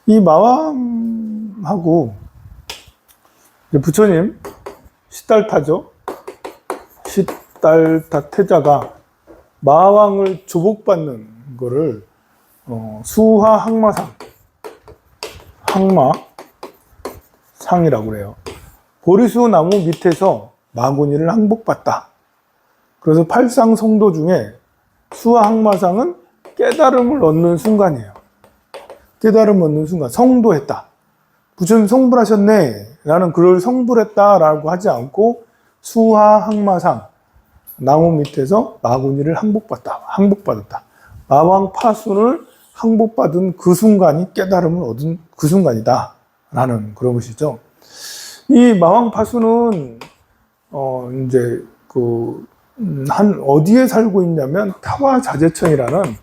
이 마왕하고 부처님 시달타죠. 시달타 태자가 마왕을 조복받는 거를 수하 항마상, 항마상이라고 그래요. 보리수 나무 밑에서 마구니를 항복받다. 그래서 팔상 성도 중에 수하 항마상은 깨달음을 얻는 순간이에요. 깨달음을 얻는 순간, 성도했다. 부처님 성불하셨네. 라는 글을 성불했다라고 하지 않고 수하 항마상, 나무 밑에서 마구니를 항복받았다. 마왕 파순을 항복받은 그 순간이 깨달음을 얻은 그 순간이다. 라는 그런 것이죠. 이 마왕 파순은, 어디에 살고 있냐면, 타와 자제천이라는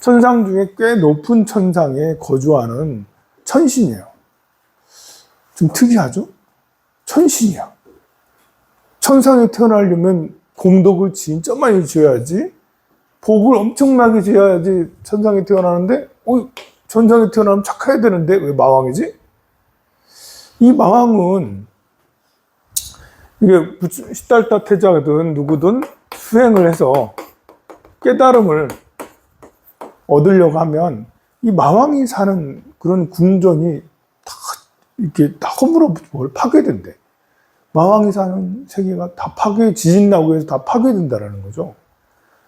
천상 중에 꽤 높은 천상에 거주하는 천신이에요. 좀 특이하죠? 천신이야. 천상에 태어나려면 공덕을 진짜 많이 지어야지, 복을 엄청나게 지어야지 천상에 태어나는데, 천상에 태어나면 착해야 되는데 왜 마왕이지? 이 마왕은 이게 시달타 태자든 누구든 수행을 해서 깨달음을 얻으려고 하면 이 마왕이 사는 그런 궁전이 다 이렇게 다 허물어 파괴된대. 마왕이 사는 세계가 다 지진 나고 해서 다 파괴된다라는 거죠.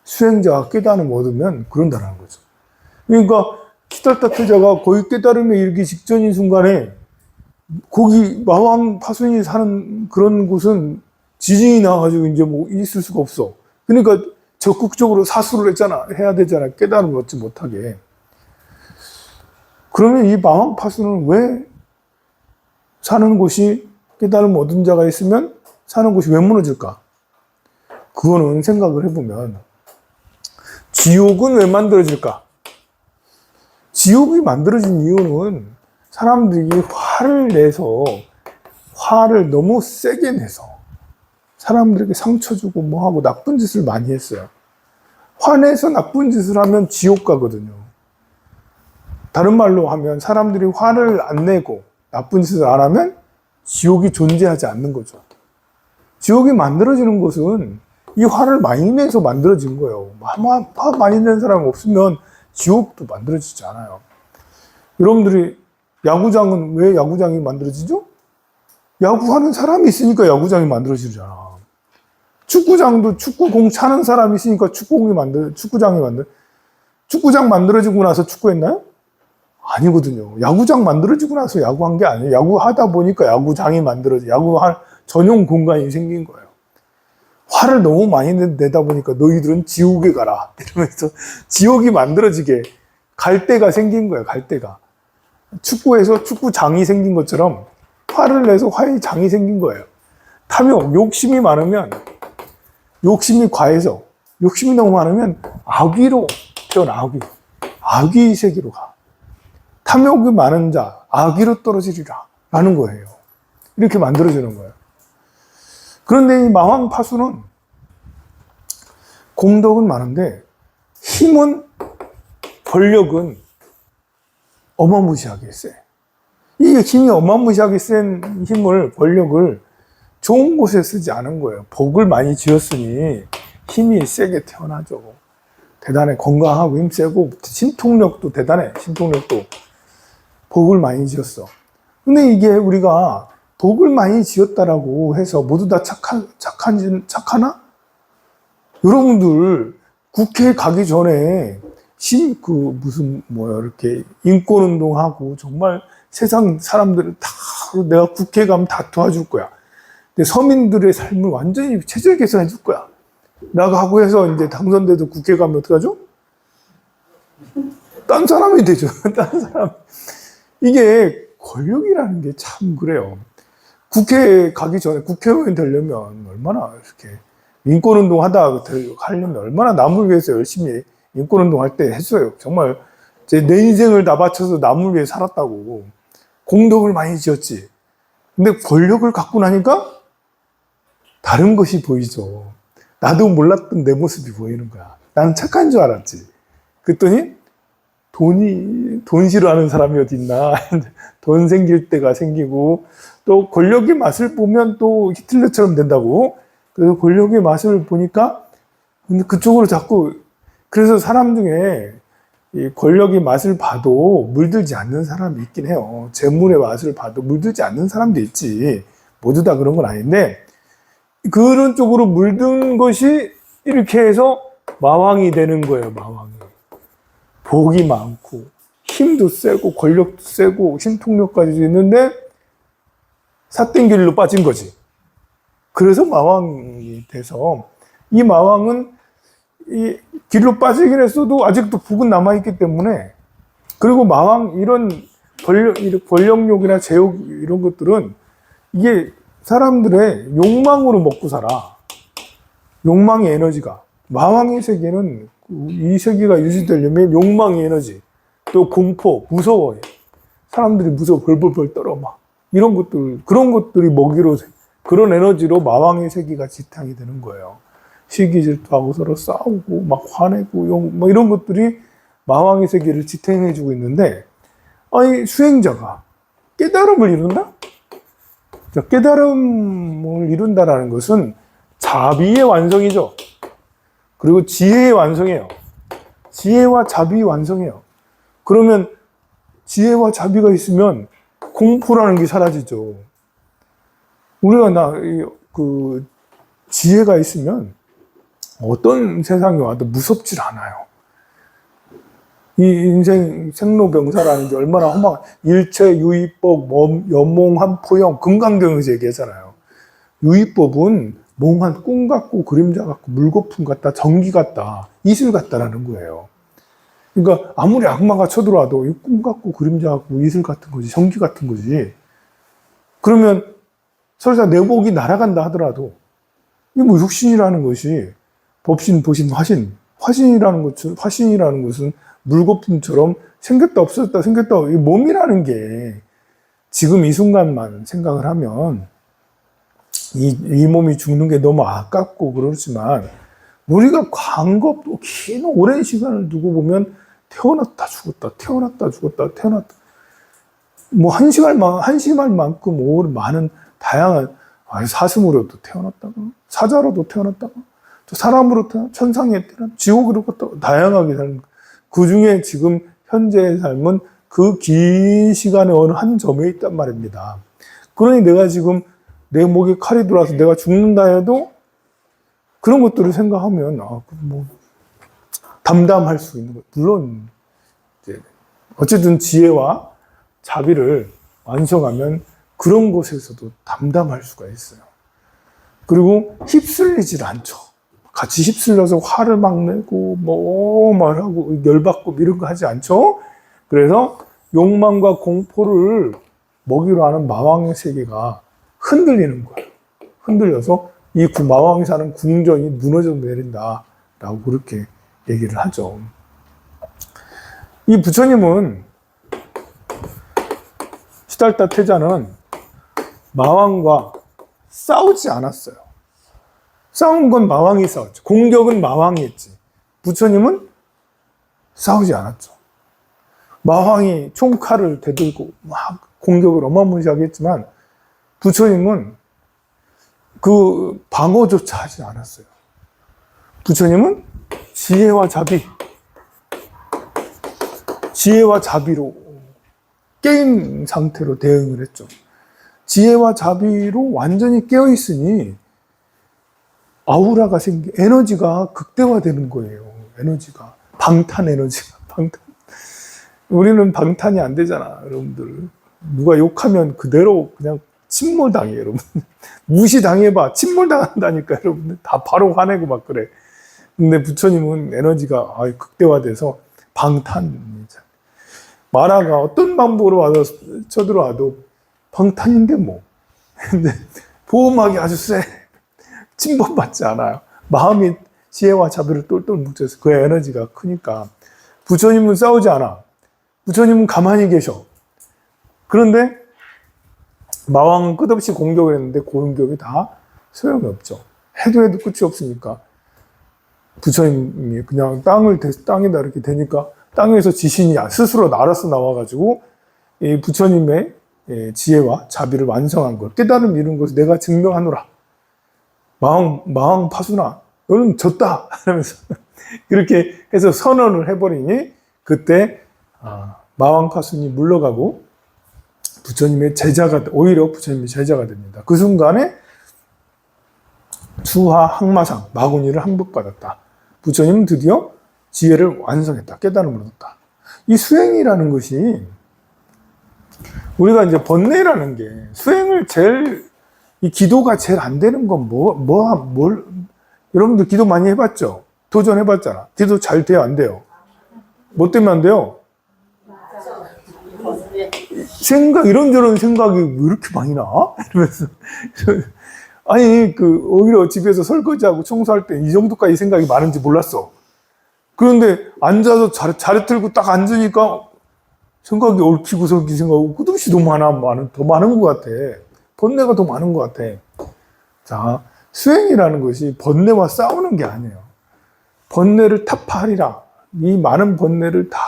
수행자가 깨달음을 얻으면 그런다라는 거죠. 그러니까 시달타 태자가 거의 깨달음에 이르기 직전인 순간에 거기 마왕 파순이 사는 그런 곳은 지진이 나가지고 이제 뭐 있을 수가 없어. 그러니까 적극적으로 사수를 해야 되잖아. 깨달음을 얻지 못하게. 그러면 이 마왕 파순은 왜 사는 곳이 깨달음을 얻은 자가 있으면 사는 곳이 왜 무너질까? 그거는 생각을 해보면 지옥은 왜 만들어질까? 지옥이 만들어진 이유는 사람들이 화를 너무 세게 내서 사람들에게 상처 주고 뭐하고 나쁜 짓을 많이 했어요. 화내서 나쁜 짓을 하면 지옥 가거든요. 다른 말로 하면 사람들이 화를 안 내고 나쁜 짓을 안 하면 지옥이 존재하지 않는 거죠. 지옥이 만들어지는 것은 이 화를 많이 내서 만들어진 거예요. 화 많이 낸 사람 없으면 지옥도 만들어지지 않아요. 여러분들이 야구장은 왜 야구장이 만들어지죠? 야구하는 사람이 있으니까 야구장이 만들어지잖아. 축구장도 축구공 차는 사람이 있으니까 축구장 만들어지고 나서 축구했나요? 아니거든요. 야구장 만들어지고 나서 야구한 게 아니에요. 야구하다 보니까 야구장이 야구할 전용 공간이 생긴 거예요. 화를 너무 많이 내다 보니까 너희들은 지옥에 가라. 이러면서 지옥이 만들어지게 갈대가 생긴 거예요. 갈대가. 축구에서 축구장이 생긴 것처럼 화를 내서 화의 장이 생긴 거예요. 탐욕, 욕심이 많으면, 욕심이 과해서, 욕심이 너무 많으면 악귀로 태어나, 악귀 세계로 가. 탐욕이 많은 자, 악귀로 떨어지리라. 라는 거예요. 이렇게 만들어지는 거예요. 그런데 이 마왕 파수는 공덕은 많은데, 권력은 어마무시하게 세. 이 힘이 어마무시하게 센 권력을 좋은 곳에 쓰지 않은 거예요. 복을 많이 지었으니 힘이 세게 태어나죠. 대단해. 건강하고 힘 세고, 신통력도 대단해. 신통력도. 복을 많이 지었어. 근데 이게 우리가 복을 많이 지었다라고 해서 모두 다 착하나? 여러분들, 국회 가기 전에 이렇게 인권운동하고 정말 세상 사람들을 다 내가 국회 가면 다 도와줄 거야. 근데 서민들의 삶을 완전히 체질 개선해 줄 거야. 라고 하고 해서 이제 당선돼도 국회 가면 어떡하죠? 딴 사람이 되죠. 딴 사람. 이게 권력이라는 게 참 그래요. 국회에 가기 전에 국회의원 되려면 얼마나 이렇게 인권운동 하려면 얼마나 남을 위해서 열심히 인권운동 할 때 했어요. 정말 내 인생을 다 바쳐서 남을 위해 살았다고. 공덕을 많이 지었지. 근데 권력을 갖고 나니까 다른 것이 보이죠. 나도 몰랐던 내 모습이 보이는 거야. 나는 착한 줄 알았지. 그랬더니 돈 싫어하는 사람이 어디 있나. 돈 생길 때가 생기고, 또 권력의 맛을 보면 또 히틀러처럼 된다고. 그래서 권력의 맛을 보니까, 근데 그쪽으로 자꾸, 그래서 사람 중에 이 권력의 맛을 봐도 물들지 않는 사람이 있긴 해요. 재물의 맛을 봐도 물들지 않는 사람도 있지. 모두 다 그런 건 아닌데, 그런 쪽으로 물든 것이 이렇게 해서 마왕이 되는 거예요, 마왕이. 복이 많고, 힘도 세고, 권력도 세고, 신통력까지 있는데, 삿된 길로 빠진 거지. 그래서 마왕이 돼서, 이 마왕은 이 길로 빠지긴 했어도 아직도 복은 남아있기 때문에, 그리고 마왕, 이런 권력욕이나 제욕, 이런 것들은, 이게 사람들의 욕망으로 먹고 살아. 욕망의 에너지가. 마왕의 세계는 이 세계가 유지되려면 욕망의 에너지, 또 공포, 무서워요. 사람들이 무서워 벌벌벌 떨어 막 이런 것들, 그런 것들이 먹이로, 그런 에너지로 마왕의 세계가 지탕이 되는 거예요. 시기 질투하고 서로 싸우고 막 화내고 뭐 이런 것들이 마왕의 세계를 지탱해주고 있는데, 아니 수행자가 깨달음을 이룬다? 깨달음을 이룬다라는 것은 자비의 완성이죠. 그리고 지혜의 완성이에요. 지혜와 자비 완성이에요. 그러면 지혜와 자비가 있으면 공포라는 게 사라지죠. 우리가 지혜가 있으면 어떤 세상이 와도 무섭질 않아요. 이 인생 생로병사라는 게 얼마나 일체 유의법, 연몽한 포영, 금강경에서 얘기하잖아요. 유의법은 몽한 꿈 같고 그림자 같고 물거품 같다, 전기 같다, 이슬 같다라는 거예요. 그러니까 아무리 악마가 쳐들어와도 이 꿈 같고 그림자 같고 이슬 같은 거지, 전기 같은 거지. 그러면 설사 내 목이 날아간다 하더라도 이 뭐 육신이라는 것이 법신, 보신, 화신이라는 것은 물거품처럼 생겼다 없어졌다 생겼다. 이 몸이라는 게 지금 이 순간만 생각을 하면 이 몸이 죽는 게 너무 아깝고 그렇지만, 우리가 광겁도 긴 오랜 시간을 두고 보면 태어났다 죽었다 태어났다 죽었다 태어났다, 뭐 한 시간만큼 많은 다양한, 사슴으로도 태어났다가 사자로도 태어났다가 또 사람으로 태어났다가 천상에 태어났다가 지옥으로 갔다가 다양하게 사는, 그 중에 지금 현재의 삶은 그 긴 시간의 어느 한 점에 있단 말입니다. 그러니 내가 지금 내 목에 칼이 들어와서 내가 죽는다 해도 그런 것들을 생각하면 담담할 수 있는 것. 물론 이제 어쨌든 지혜와 자비를 완성하면 그런 곳에서도 담담할 수가 있어요. 그리고 휩쓸리질 않죠. 같이 휩쓸려서 화를 막 내고 말하고 열받고 이런 거 하지 않죠. 그래서 욕망과 공포를 먹이로 하는 마왕의 세계가 흔들리는 거예요. 흔들려서 이 마왕이 사는 궁전이 무너져 내린다라고 그렇게 얘기를 하죠. 이 부처님은, 시달타 태자는 마왕과 싸우지 않았어요. 싸운 건 마왕이 싸웠죠. 공격은 마왕이 했지. 부처님은 싸우지 않았죠. 마왕이 총칼을 대들고 막 공격을 어마무시하게 했지만, 부처님은 그 방어조차 하지 않았어요. 부처님은 지혜와 자비로 깨인 상태로 대응을 했죠. 지혜와 자비로 완전히 깨어있으니 아우라가 에너지가 극대화되는 거예요. 에너지가 방탄 에너지가, 방탄. 우리는 방탄이 안 되잖아, 여러분들. 누가 욕하면 그대로 그냥 침몰당해, 여러분. 무시당해봐. 침몰당한다니까, 여러분들. 다 바로 화내고 막 그래. 근데 부처님은 에너지가 극대화돼서 방탄이죠. 만화가 어떤 방법으로 와서 쳐들어와도 방탄인데 뭐. 근데 보호막이 아주 세. 침범받지 않아요. 마음이 지혜와 자비를 똘똘 뭉쳐서 그 에너지가 크니까. 부처님은 싸우지 않아. 부처님은 가만히 계셔. 그런데 마왕은 끝없이 공격을 했는데 그 공격이 다 소용이 없죠. 해도 끝이 없으니까 부처님이 그냥 땅에다 이렇게 대니까 땅에서 지신이 스스로 날아서 나와가지고 이 부처님의 지혜와 자비를 완성한 걸, 깨달음 이룬 것을 내가 증명하노라. 마왕 파수나 너는 졌다 하면서 그렇게 해서 선언을 해버리니 그때 마왕 파순이 물러가고 오히려 부처님의 제자가 됩니다. 그 순간에 수하 항마상 마구니를 항복받았다. 부처님은 드디어 지혜를 완성했다. 깨달음을 얻었다. 이 수행이라는 것이 우리가 이제 번뇌라는 게 이 기도가 제일 안 되는 건 여러분들 기도 많이 해봤죠? 도전해봤잖아. 기도 잘 돼요? 안 돼요? 뭐 때문에 안 돼요? 이런저런 생각이 왜 이렇게 많이 나? 이러면서. 아니, 오히려 집에서 설거지하고 청소할 때 이 정도까지 생각이 많은지 몰랐어. 그런데 앉아서 자리 틀고 딱 앉으니까 생각이 얽히고 설기 생각하고 끝없이 더 많은 것 같아. 번뇌가 더 많은 것 같아. 자, 수행이라는 것이 번뇌와 싸우는 게 아니에요. 번뇌를 타파하리라. 이 많은 번뇌를 다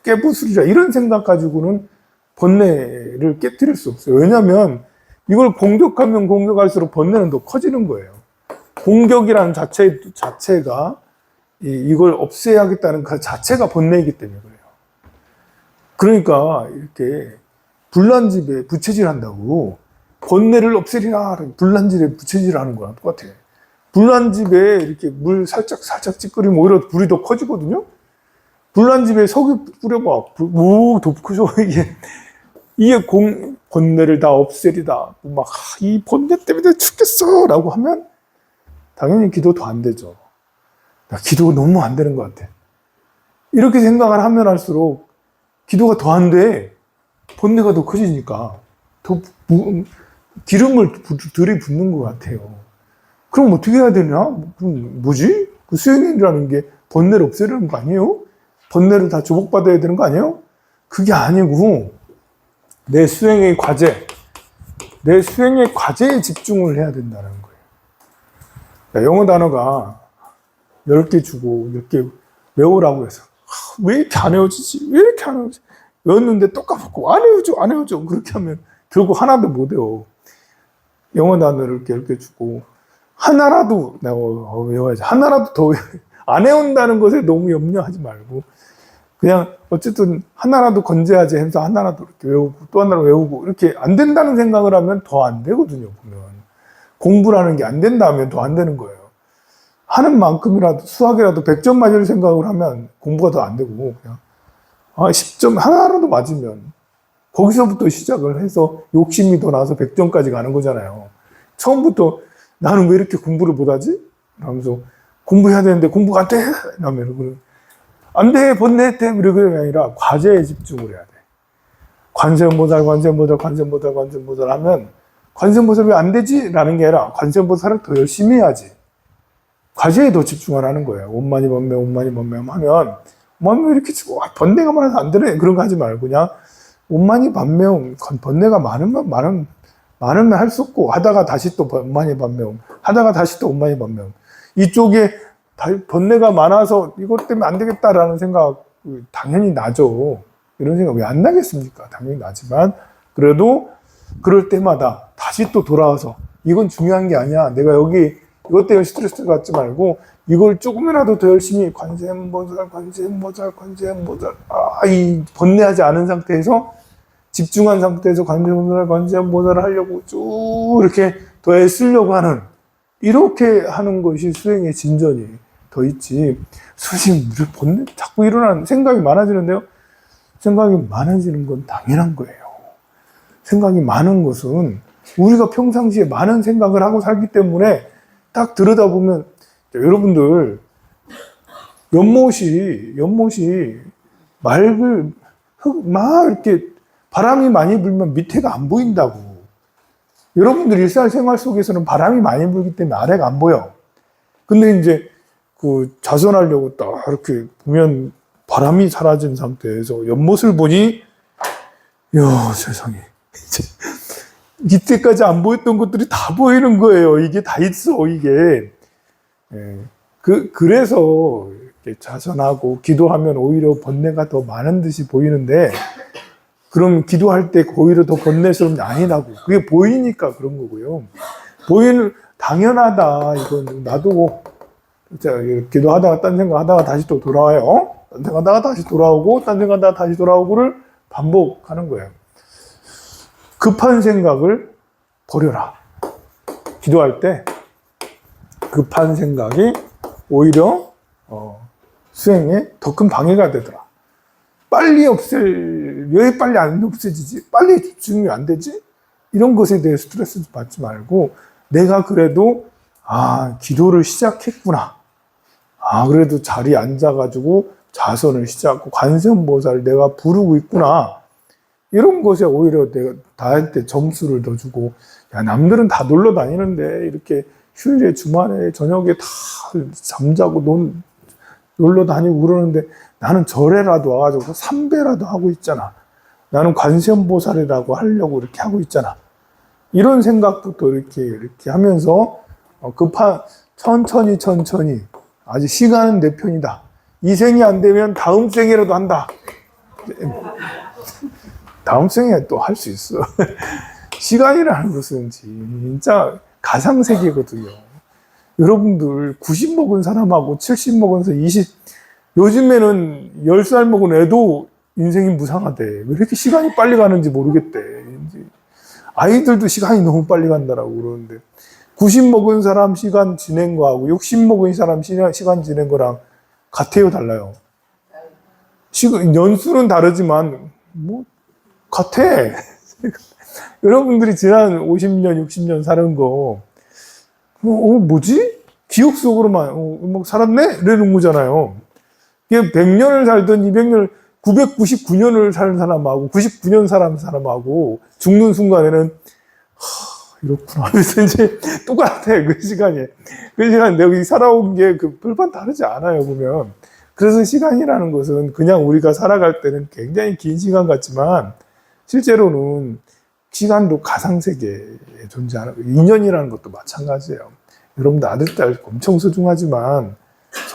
깨부수리라. 이런 생각 가지고는 번뇌를 깨뜨릴 수 없어요. 왜냐하면 이걸 공격하면 공격할수록 번뇌는 더 커지는 거예요. 공격이라는 자체가 이걸 없애야겠다는 그 자체가 번뇌이기 때문에 그래요. 그러니까 이렇게 불난집에 부채질 한다고 번뇌를 없애리라 불난집에 부채질 하는 거랑 똑같아. 불난집에 이렇게 물 살짝 찌끄리면 오히려 불이 더 커지거든요. 불난집에 석유 뿌려봐. 더 크죠. 이게 번뇌를 다 없애리다. 이 번뇌 때문에 죽겠어 라고 하면 당연히 기도도 안 되죠. 기도가 너무 안 되는 것 같아. 이렇게 생각을 하면 할수록 기도가 더 안 돼. 번뇌가 더 커지니까 더 기름을 들이붓는 것 같아요. 그럼 어떻게 해야 되냐? 그럼 뭐지? 그 수행이라는 게 번뇌를 없애려는 거 아니에요? 번뇌를 다 조복받아야 되는 거 아니에요? 그게 아니고 내 수행의 과제에 집중을 해야 된다는 거예요. 영어 단어가 10개 주고 10개 외우라고 해서 왜 이렇게 안 외워지지? 왜 이렇게 안 외워지지? 외웠는데 또 까먹고 안 외워져. 그렇게 하면 결국 하나도 못 외워. 영어 단어를 이렇게 10개 주고 하나라도 내가 외워야지. 하나라도 더 안 외운다는 것에 너무 염려하지 말고 그냥 어쨌든 하나라도 건져야지 해서 하나라도 이렇게 외우고 또 하나를 외우고 이렇게 안 된다는 생각을 하면 더 안 되거든요. 보면 공부라는 게 안 된다 하면 더 안 되는 거예요. 하는 만큼이라도 수학이라도 100점 맞을 생각을 하면 공부가 더 안 되고 그냥 10점 하나라도 맞으면 거기서부터 시작을 해서 욕심이 더 나서 100점까지 가는 거잖아요. 처음부터 나는 왜 이렇게 공부를 못하지? 하면서 공부해야 되는데 공부가 안 돼! 이러면 안 돼! 번뇌 때문에 이렇게 아니라 과제에 집중을 해야 돼. 관세음보살 하면 관세음보살 왜 안 되지? 라는 게 아니라 관세음보살을 더 열심히 해야지. 과제에 더 집중하라는 거예요. 온만이 번매 하면 왜 이렇게 치고 번뇌가 많아서 안 되네 그런 거 하지 말고 그냥 온만이 번매움 번뇌가 많으면 할 수 없고 하다가 다시 또 온만이 번매움 하다가 다시 또 온만이 번매움 이쪽에 번뇌가 많아서 이것 때문에 안 되겠다라는 생각 당연히 나죠. 이런 생각 왜 안 나겠습니까? 당연히 나지만 그래도 그럴 때마다 다시 또 돌아와서 이건 중요한 게 아니야. 내가 여기 이것 때문에 스트레스 받지 말고 이걸 조금이라도 더 열심히 관세음보살 이 번뇌하지 않은 상태에서 집중한 상태에서 관세음보살을 하려고 쭉 이렇게 더 애쓰려고 하는 이렇게 하는 것이 수행의 진전이에요. 더 있지. 수심 본능 자꾸 일어나는 생각이 많아지는데요. 생각이 많아지는 건 당연한 거예요. 생각이 많은 것은 우리가 평상시에 많은 생각을 하고 살기 때문에 딱 들여다보면 여러분들 연못이 맑을 막 이렇게 바람이 많이 불면 밑에가 안 보인다고. 여러분들 일상생활 속에서는 바람이 많이 불기 때문에 아래가 안 보여. 근데 이제 그 자선하려고 딱 이렇게 보면 바람이 사라진 상태에서 연못을 보니, 야, 세상에. 이때까지 안 보였던 것들이 다 보이는 거예요. 이게 다 있어, 이게. 예. 그래서 이렇게 자선하고 기도하면 오히려 번뇌가 더 많은 듯이 보이는데, 그럼 기도할 때 오히려 더 번뇌스러운 게 아니라고. 그게 보이니까 그런 거고요. 당연하다. 이건 놔두고, 자, 기도하다가 딴 생각하다가 다시 또 돌아와요. 딴 생각하다가 다시 돌아오고, 딴 생각하다가 다시 돌아오고를 반복하는 거예요. 급한 생각을 버려라. 기도할 때 급한 생각이 오히려 수행에 더 큰 방해가 되더라. 왜 빨리 안 없애지지? 빨리 집중이 안 되지? 이런 것에 대해 스트레스 받지 말고, 내가 그래도 기도를 시작했구나. 그래도 자리에 앉아가지고 자선을 시작하고 관세음보살을 내가 부르고 있구나. 이런 것에 오히려 내가 다 할 때 점수를 더 주고, 야, 남들은 다 놀러 다니는데 이렇게 휴일에 주말에 저녁에 다 잠자고 놀러 다니고 그러는데 나는 절에라도 와가지고 삼배라도 하고 있잖아. 나는 관세음보살이라고 하려고 이렇게 하고 있잖아. 이런 생각부터 이렇게 하면서 천천히 아직 시간은 내 편이다. 이 생이 안 되면 다음 생이라도 한다. 다음 생에 또 할 수 있어. 시간이라는 것은 진짜 가상세계거든요. 여러분들 90 먹은 사람하고 70 먹은 사람, 20, 요즘에는 10살 먹은 애도 인생이 무상하대. 왜 이렇게 시간이 빨리 가는지 모르겠대. 아이들도 시간이 너무 빨리 간다라고 그러는데, 90 먹은 사람 시간 지낸 거하고 60 먹은 사람 시간 지낸 거랑 같아요, 달라요? 연수는 다르지만 같아. 여러분들이 지난 50년, 60년 사는 거, 뭐지? 기억 속으로만, 살았네? 이러는 거잖아요. 100년을 살던 200년을, 999년을 사는 사람하고, 99년 사람하고, 죽는 순간에는, 이렇구나. 그래서 이제 똑같아, 그 시간이. 그 시간, 내가 살아온 게 별반 다르지 않아요, 보면. 그래서 시간이라는 것은 그냥 우리가 살아갈 때는 굉장히 긴 시간 같지만, 실제로는 시간도 가상세계에 존재하는 거예요. 인연이라는 것도 마찬가지예요. 여러분들 아들딸 엄청 소중하지만,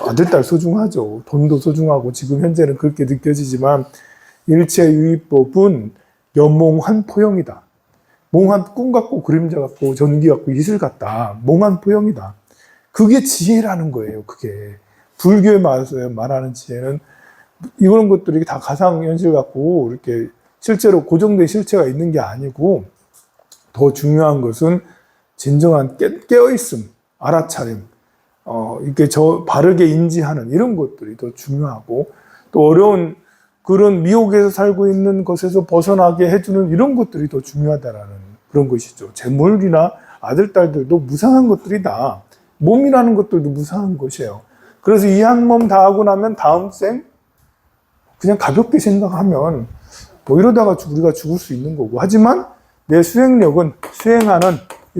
아들딸 소중하죠. 돈도 소중하고 지금 현재는 그렇게 느껴지지만, 일체유의법은 여몽한 포영이다. 몽한 꿈 같고 그림자 같고 전기 같고 이슬 같다. 몽한 포영이다. 그게 지혜라는 거예요. 그게 불교에 말하는 지혜는 이런 것들이 다 가상현실 같고 이렇게 실제로 고정된 실체가 있는 게 아니고, 더 중요한 것은 진정한 깨어있음, 알아차림, 이렇게 바르게 인지하는 이런 것들이 더 중요하고, 또 어려운 그런 미혹에서 살고 있는 것에서 벗어나게 해주는 이런 것들이 더 중요하다라는 그런 것이죠. 재물이나 아들딸들도 무상한 것들이다. 몸이라는 것들도 무상한 것이에요. 그래서 이 한 몸 다 하고 나면 다음 생 그냥 가볍게 생각하면 이러다가 우리가 죽을 수 있는 거고, 하지만 내 수행력은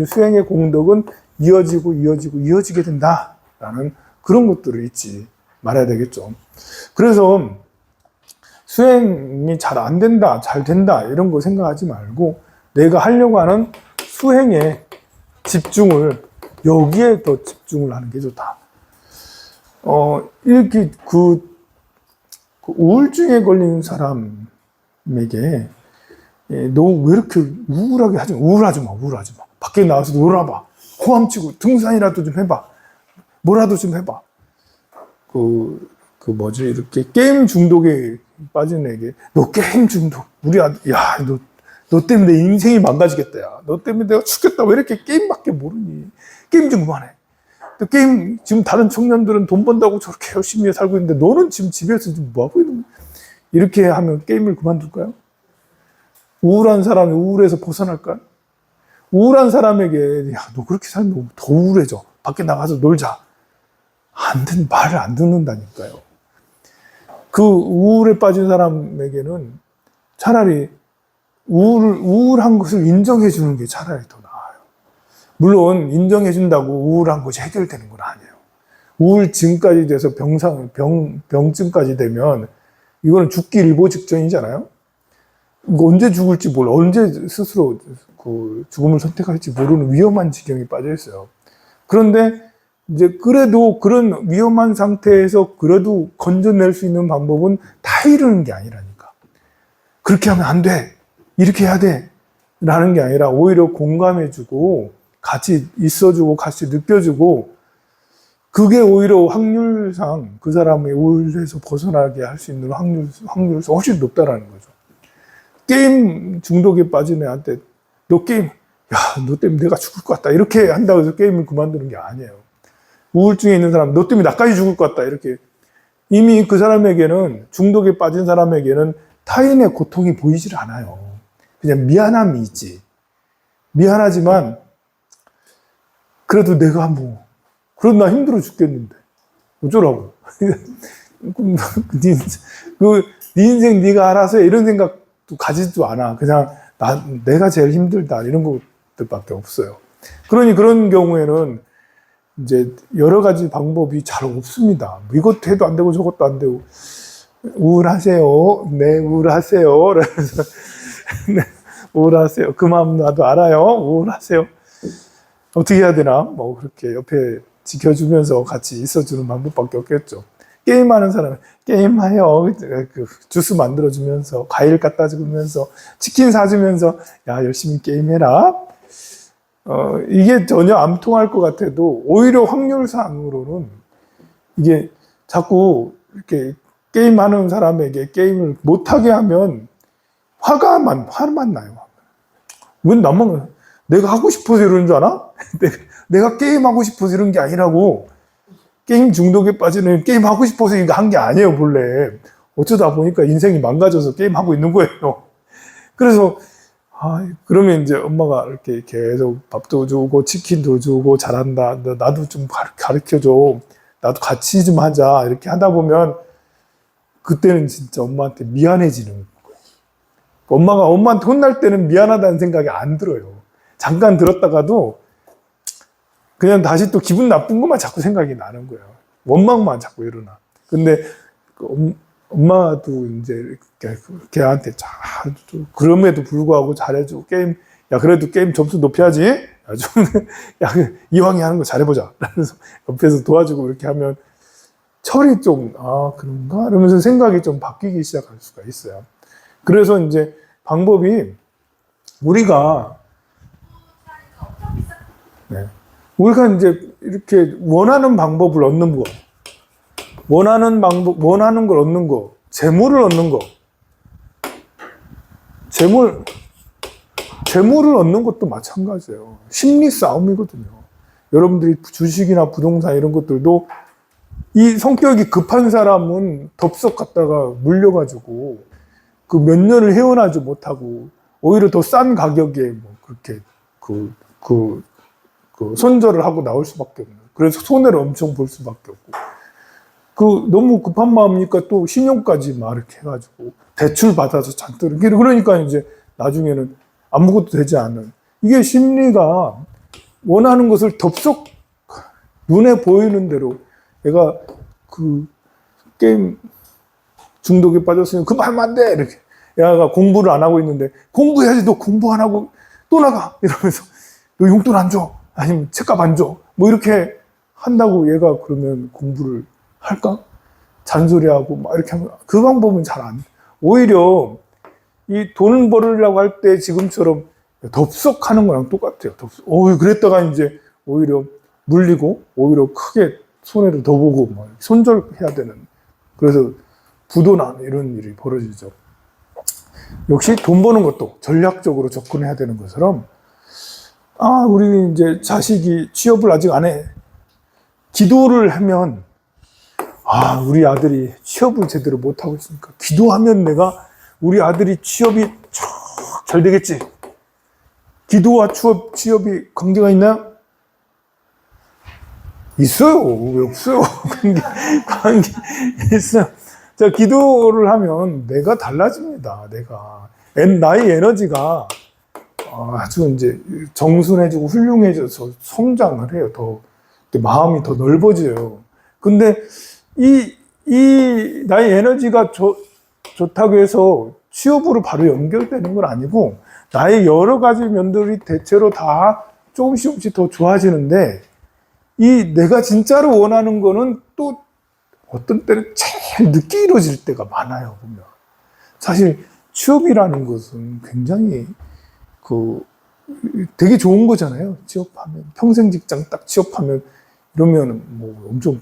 수행의 공덕은 이어지게 된다라는 그런 것들을 잊지 말아야 되겠죠. 그래서 수행이 잘 안 된다, 잘 된다 이런 거 생각하지 말고, 내가 하려고 하는 수행에 집중을, 여기에 더 집중을 하는 게 좋다. 이렇게 그 우울증에 걸린 사람에게, 너 왜 이렇게 우울하게 하지 마. 우울하지 마. 밖에 나와서 놀아봐. 호암치고 등산이라도 좀 해봐. 뭐라도 좀 해봐. 이렇게 게임 중독에 빠진 애게, 너 게임 중독. 우리 아들, 야, 너 때문에 내 인생이 망가지겠다. 야. 너 때문에 내가 죽겠다. 왜 이렇게 게임밖에 모르니? 게임 좀 그만해. 또 게임, 지금 다른 청년들은 돈 번다고 저렇게 열심히 살고 있는데 너는 지금 집에서 지금 뭐 하고 있는 거야? 이렇게 하면 게임을 그만둘까요? 우울한 사람이 우울해서 벗어날까요? 우울한 사람에게, 야, 너 그렇게 살면 더 우울해져. 밖에 나가서 놀자. 말을 안 듣는다니까요. 그 우울에 빠진 사람에게는 차라리 우울한 것을 인정해 주는 게 차라리 더 나아요. 물론 인정해 준다고 우울한 것이 해결되는 건 아니에요. 우울증까지 돼서 병증까지 되면 이거는 죽기 일보 직전이잖아요. 이거 언제 죽을지 몰라. 언제 스스로 그 죽음을 선택할지 모르는 위험한 지경에 빠져 있어요. 그런데 이제 그래도 그런 위험한 상태에서 그래도 건져낼 수 있는 방법은 다 이루는 게 아니라니까. 그렇게 하면 안 돼. 이렇게 해야 돼. 라는 게 아니라 오히려 공감해주고 같이 있어주고 같이 느껴주고 그게 오히려 확률상 그 사람의 우울에서 벗어나게 할 수 있는 확률이 훨씬 높다라는 거죠. 게임 중독에 빠진 애한테 너 게임, 야, 너 때문에 내가 죽을 것 같다. 이렇게 한다고 해서 게임을 그만두는 게 아니에요. 우울증에 있는 사람, 너 때문에 나까지 죽을 것 같다. 이렇게. 이미 그 사람에게는, 중독에 빠진 사람에게는 타인의 고통이 보이질 않아요. 그냥 미안함이 있지. 미안하지만, 그래도 내가 그래도 나 힘들어 죽겠는데. 어쩌라고. 네 인생 네가 알아서 해. 이런 생각도 가지도 않아. 그냥 내가 제일 힘들다. 이런 것들밖에 없어요. 그러니 그런 경우에는 이제 여러 가지 방법이 잘 없습니다. 이것도 해도 안 되고 저것도 안 되고. 우울하세요. 네, 우울하세요. 그래서 네, 우울하세요. 그 마음 나도 알아요. 우울하세요. 어떻게 해야 되나? 뭐 그렇게 옆에 지켜주면서 같이 있어주는 방법밖에 없겠죠. 게임하는 사람은 게임하여 그 주스 만들어주면서 과일 갖다 주면서 치킨 사주면서 야 열심히 게임해라. 이게 전혀 안 통할 것 같아도 오히려 확률상으로는 이게 자꾸 이렇게 게임하는 사람에게 게임을 못하게 하면 화만 나요. 왜 나만 내가 하고 싶어서 이러는 줄 아나? 내가 게임하고 싶어서 이런 게 아니라고. 게임 중독에 빠지는 게임하고 싶어서 이거 한 게 아니에요, 본래. 어쩌다 보니까 인생이 망가져서 게임하고 있는 거예요. 그래서, 그러면 이제 엄마가 이렇게 계속 밥도 주고, 치킨도 주고, 잘한다. 나도 좀 가르쳐줘. 나도 같이 좀 하자. 이렇게 하다 보면, 그때는 진짜 엄마한테 미안해지는 거예요. 엄마가 엄마한테 혼날 때는 미안하다는 생각이 안 들어요. 잠깐 들었다가도, 그냥 다시 또 기분 나쁜 것만 자꾸 생각이 나는 거예요. 원망만 자꾸 일어나. 근데 엄마도 이제 걔한테 그럼에도 불구하고 잘해주고 야 그래도 게임 점수 높여야지. 야 이왕이 하는 거 잘해보자. 그래서 옆에서 도와주고 이렇게 하면 철이 좀 그런가? 이러면서 생각이 좀 바뀌기 시작할 수가 있어요. 그래서 이제 방법이 우리가 이제 이렇게 원하는 방법을 얻는 거, 원하는 걸 얻는 거, 재물을 얻는 거, 재물을 얻는 것도 마찬가지예요. 심리 싸움이거든요. 여러분들이 주식이나 부동산 이런 것들도 이 성격이 급한 사람은 덥석 갔다가 물려가지고 그 몇 년을 헤어나지 못하고 오히려 더 싼 가격에 뭐 그렇게 손절을 하고 나올 수밖에 없는. 그래서 손해를 엄청 볼 수밖에 없고. 너무 급한 마음이니까 또 신용까지 막 이렇게 해가지고 대출 받아서 잔뜩. 그러니까 이제 나중에는 아무것도 되지 않은. 이게 심리가 원하는 것을 덥석 눈에 보이는 대로 얘가 게임 중독에 빠졌으면 그만하면 안 돼. 이렇게. 얘가 공부를 안 하고 있는데 공부해야지 너 공부 안 하고 또 나가. 이러면서 너 용돈 안 줘. 아니면 책값 안 줘. 뭐 이렇게 한다고 얘가 그러면 공부를 할까? 잔소리하고 막 이렇게 하면 그 방법은 잘 안 돼. 오히려 이 돈 벌으려고 할 때 지금처럼 덥석 하는 거랑 똑같아요. 그랬다가 이제 오히려 물리고 오히려 크게 손해를 더 보고 막 손절해야 되는. 그래서 부도난 이런 일이 벌어지죠. 역시 돈 버는 것도 전략적으로 접근해야 되는 것처럼 우리 이제 자식이 취업을 아직 안 해. 기도를 하면, 아, 우리 아들이 취업을 제대로 못하고 있으니까 기도하면 내가 우리 아들이 취업이 잘 되겠지. 기도와 취업이 관계가 있나요? 있어요. 왜 없어요? 관계 있어요. 자, 기도를 하면 내가 달라집니다. 나의 에너지가 아주 이제 정순해지고 훌륭해져서 성장을 해요. 더 마음이 더 넓어져요. 근데 이 나의 에너지가 좋다고 해서 취업으로 바로 연결되는 건 아니고, 나의 여러 가지 면들이 대체로 다 조금씩 더 좋아지는데, 이 내가 진짜로 원하는 거는 또 어떤 때는 제일 늦게 이루어질 때가 많아요, 보면. 사실 취업이라는 것은 굉장히 되게 좋은 거잖아요. 취업하면, 평생 직장 딱 취업하면, 이러면 뭐 엄청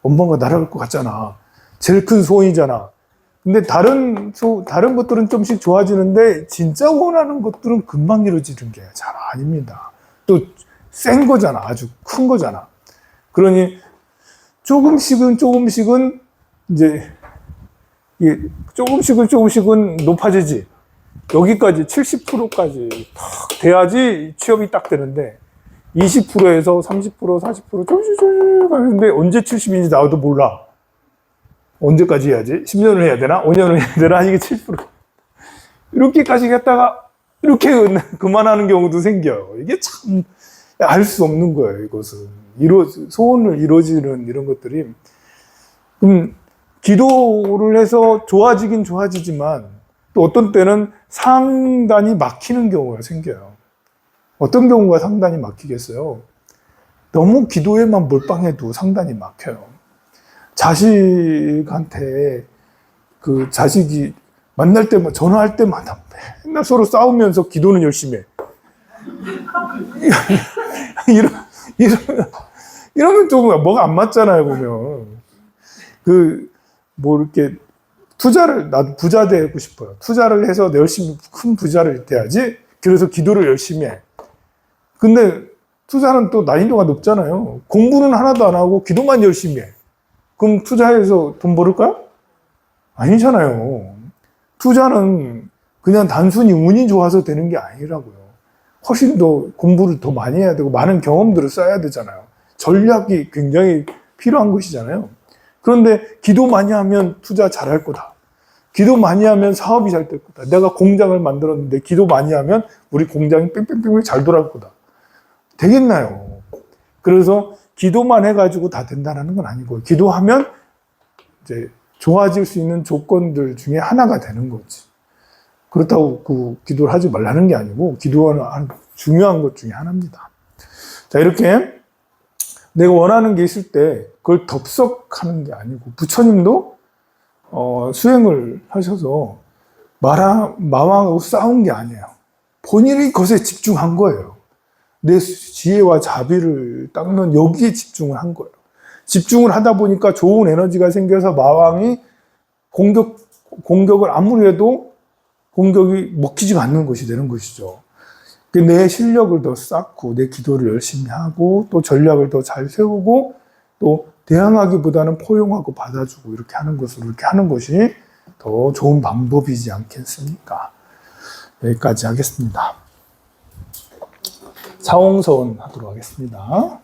엄마가 날아갈 것 같잖아. 제일 큰 소원이잖아. 근데 다른 것들은 좀씩 좋아지는데, 진짜 원하는 것들은 금방 이루어지는 게 잘 아닙니다. 또 센 거잖아. 아주 큰 거잖아. 그러니 조금씩은 이제 조금씩은 높아지지. 여기까지 70%까지 탁 돼야지 취업이 딱 되는데, 20%에서 30%, 40% 조금씩 가는데 언제 70인지 나도 몰라. 언제까지 해야지? 10년을 해야 되나? 5년을 해야 되나? 이게 70%. 이렇게까지 했다가 이렇게 그만하는 경우도 생겨요. 이게 참 알 수 없는 거예요, 이것은. 소원을 이루어지는 이런 것들이. 기도를 해서 좋아지긴 좋아지지만, 또 어떤 때는 상단이 막히는 경우가 생겨요. 어떤 경우가 상단이 막히겠어요? 너무 기도에만 몰빵해도 상단이 막혀요. 자식한테 자식이 만날 때마다, 전화할 때마다 맨날 서로 싸우면서 기도는 열심히 해. 이러면 좀 뭐가 안 맞잖아요, 보면. 이렇게 나도 부자 되고 싶어요. 투자를 해서 열심히 큰 부자를 돼야지. 그래서 기도를 열심히 해. 근데 투자는 또 난이도가 높잖아요. 공부는 하나도 안 하고 기도만 열심히 해. 그럼 투자해서 돈 벌을까요? 아니잖아요. 투자는 그냥 단순히 운이 좋아서 되는 게 아니라고요. 훨씬 더 공부를 더 많이 해야 되고 많은 경험들을 쌓아야 되잖아요. 전략이 굉장히 필요한 것이잖아요. 그런데 기도 많이 하면 투자 잘할 거다. 기도 많이 하면 사업이 잘 될 거다. 내가 공장을 만들었는데 기도 많이 하면 우리 공장이 뺑뺑뺑뺑 잘 돌아갈 거다. 되겠나요? 그래서 기도만 해가지고 다 된다는 건 아니고, 기도하면 이제 좋아질 수 있는 조건들 중에 하나가 되는 거지. 그렇다고 기도를 하지 말라는 게 아니고, 기도는 중요한 것 중에 하나입니다. 자, 이렇게 내가 원하는 게 있을 때 그걸 덥석하는 게 아니고, 부처님도 수행을 하셔서 마왕하고 싸운 게 아니에요. 본인이 것에 집중한 거예요. 내 지혜와 자비를 닦는 여기에 집중을 한 거예요. 집중을 하다 보니까 좋은 에너지가 생겨서 마왕이 공격을 아무리 해도 공격이 먹히지가 않는 것이 되는 것이죠. 내 실력을 더 쌓고, 내 기도를 열심히 하고, 또 전략을 더 잘 세우고, 또 대항하기보다는 포용하고 받아주고 이렇게 하는 것이 더 좋은 방법이지 않겠습니까? 여기까지 하겠습니다. 사홍서원 하도록 하겠습니다.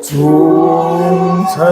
중생을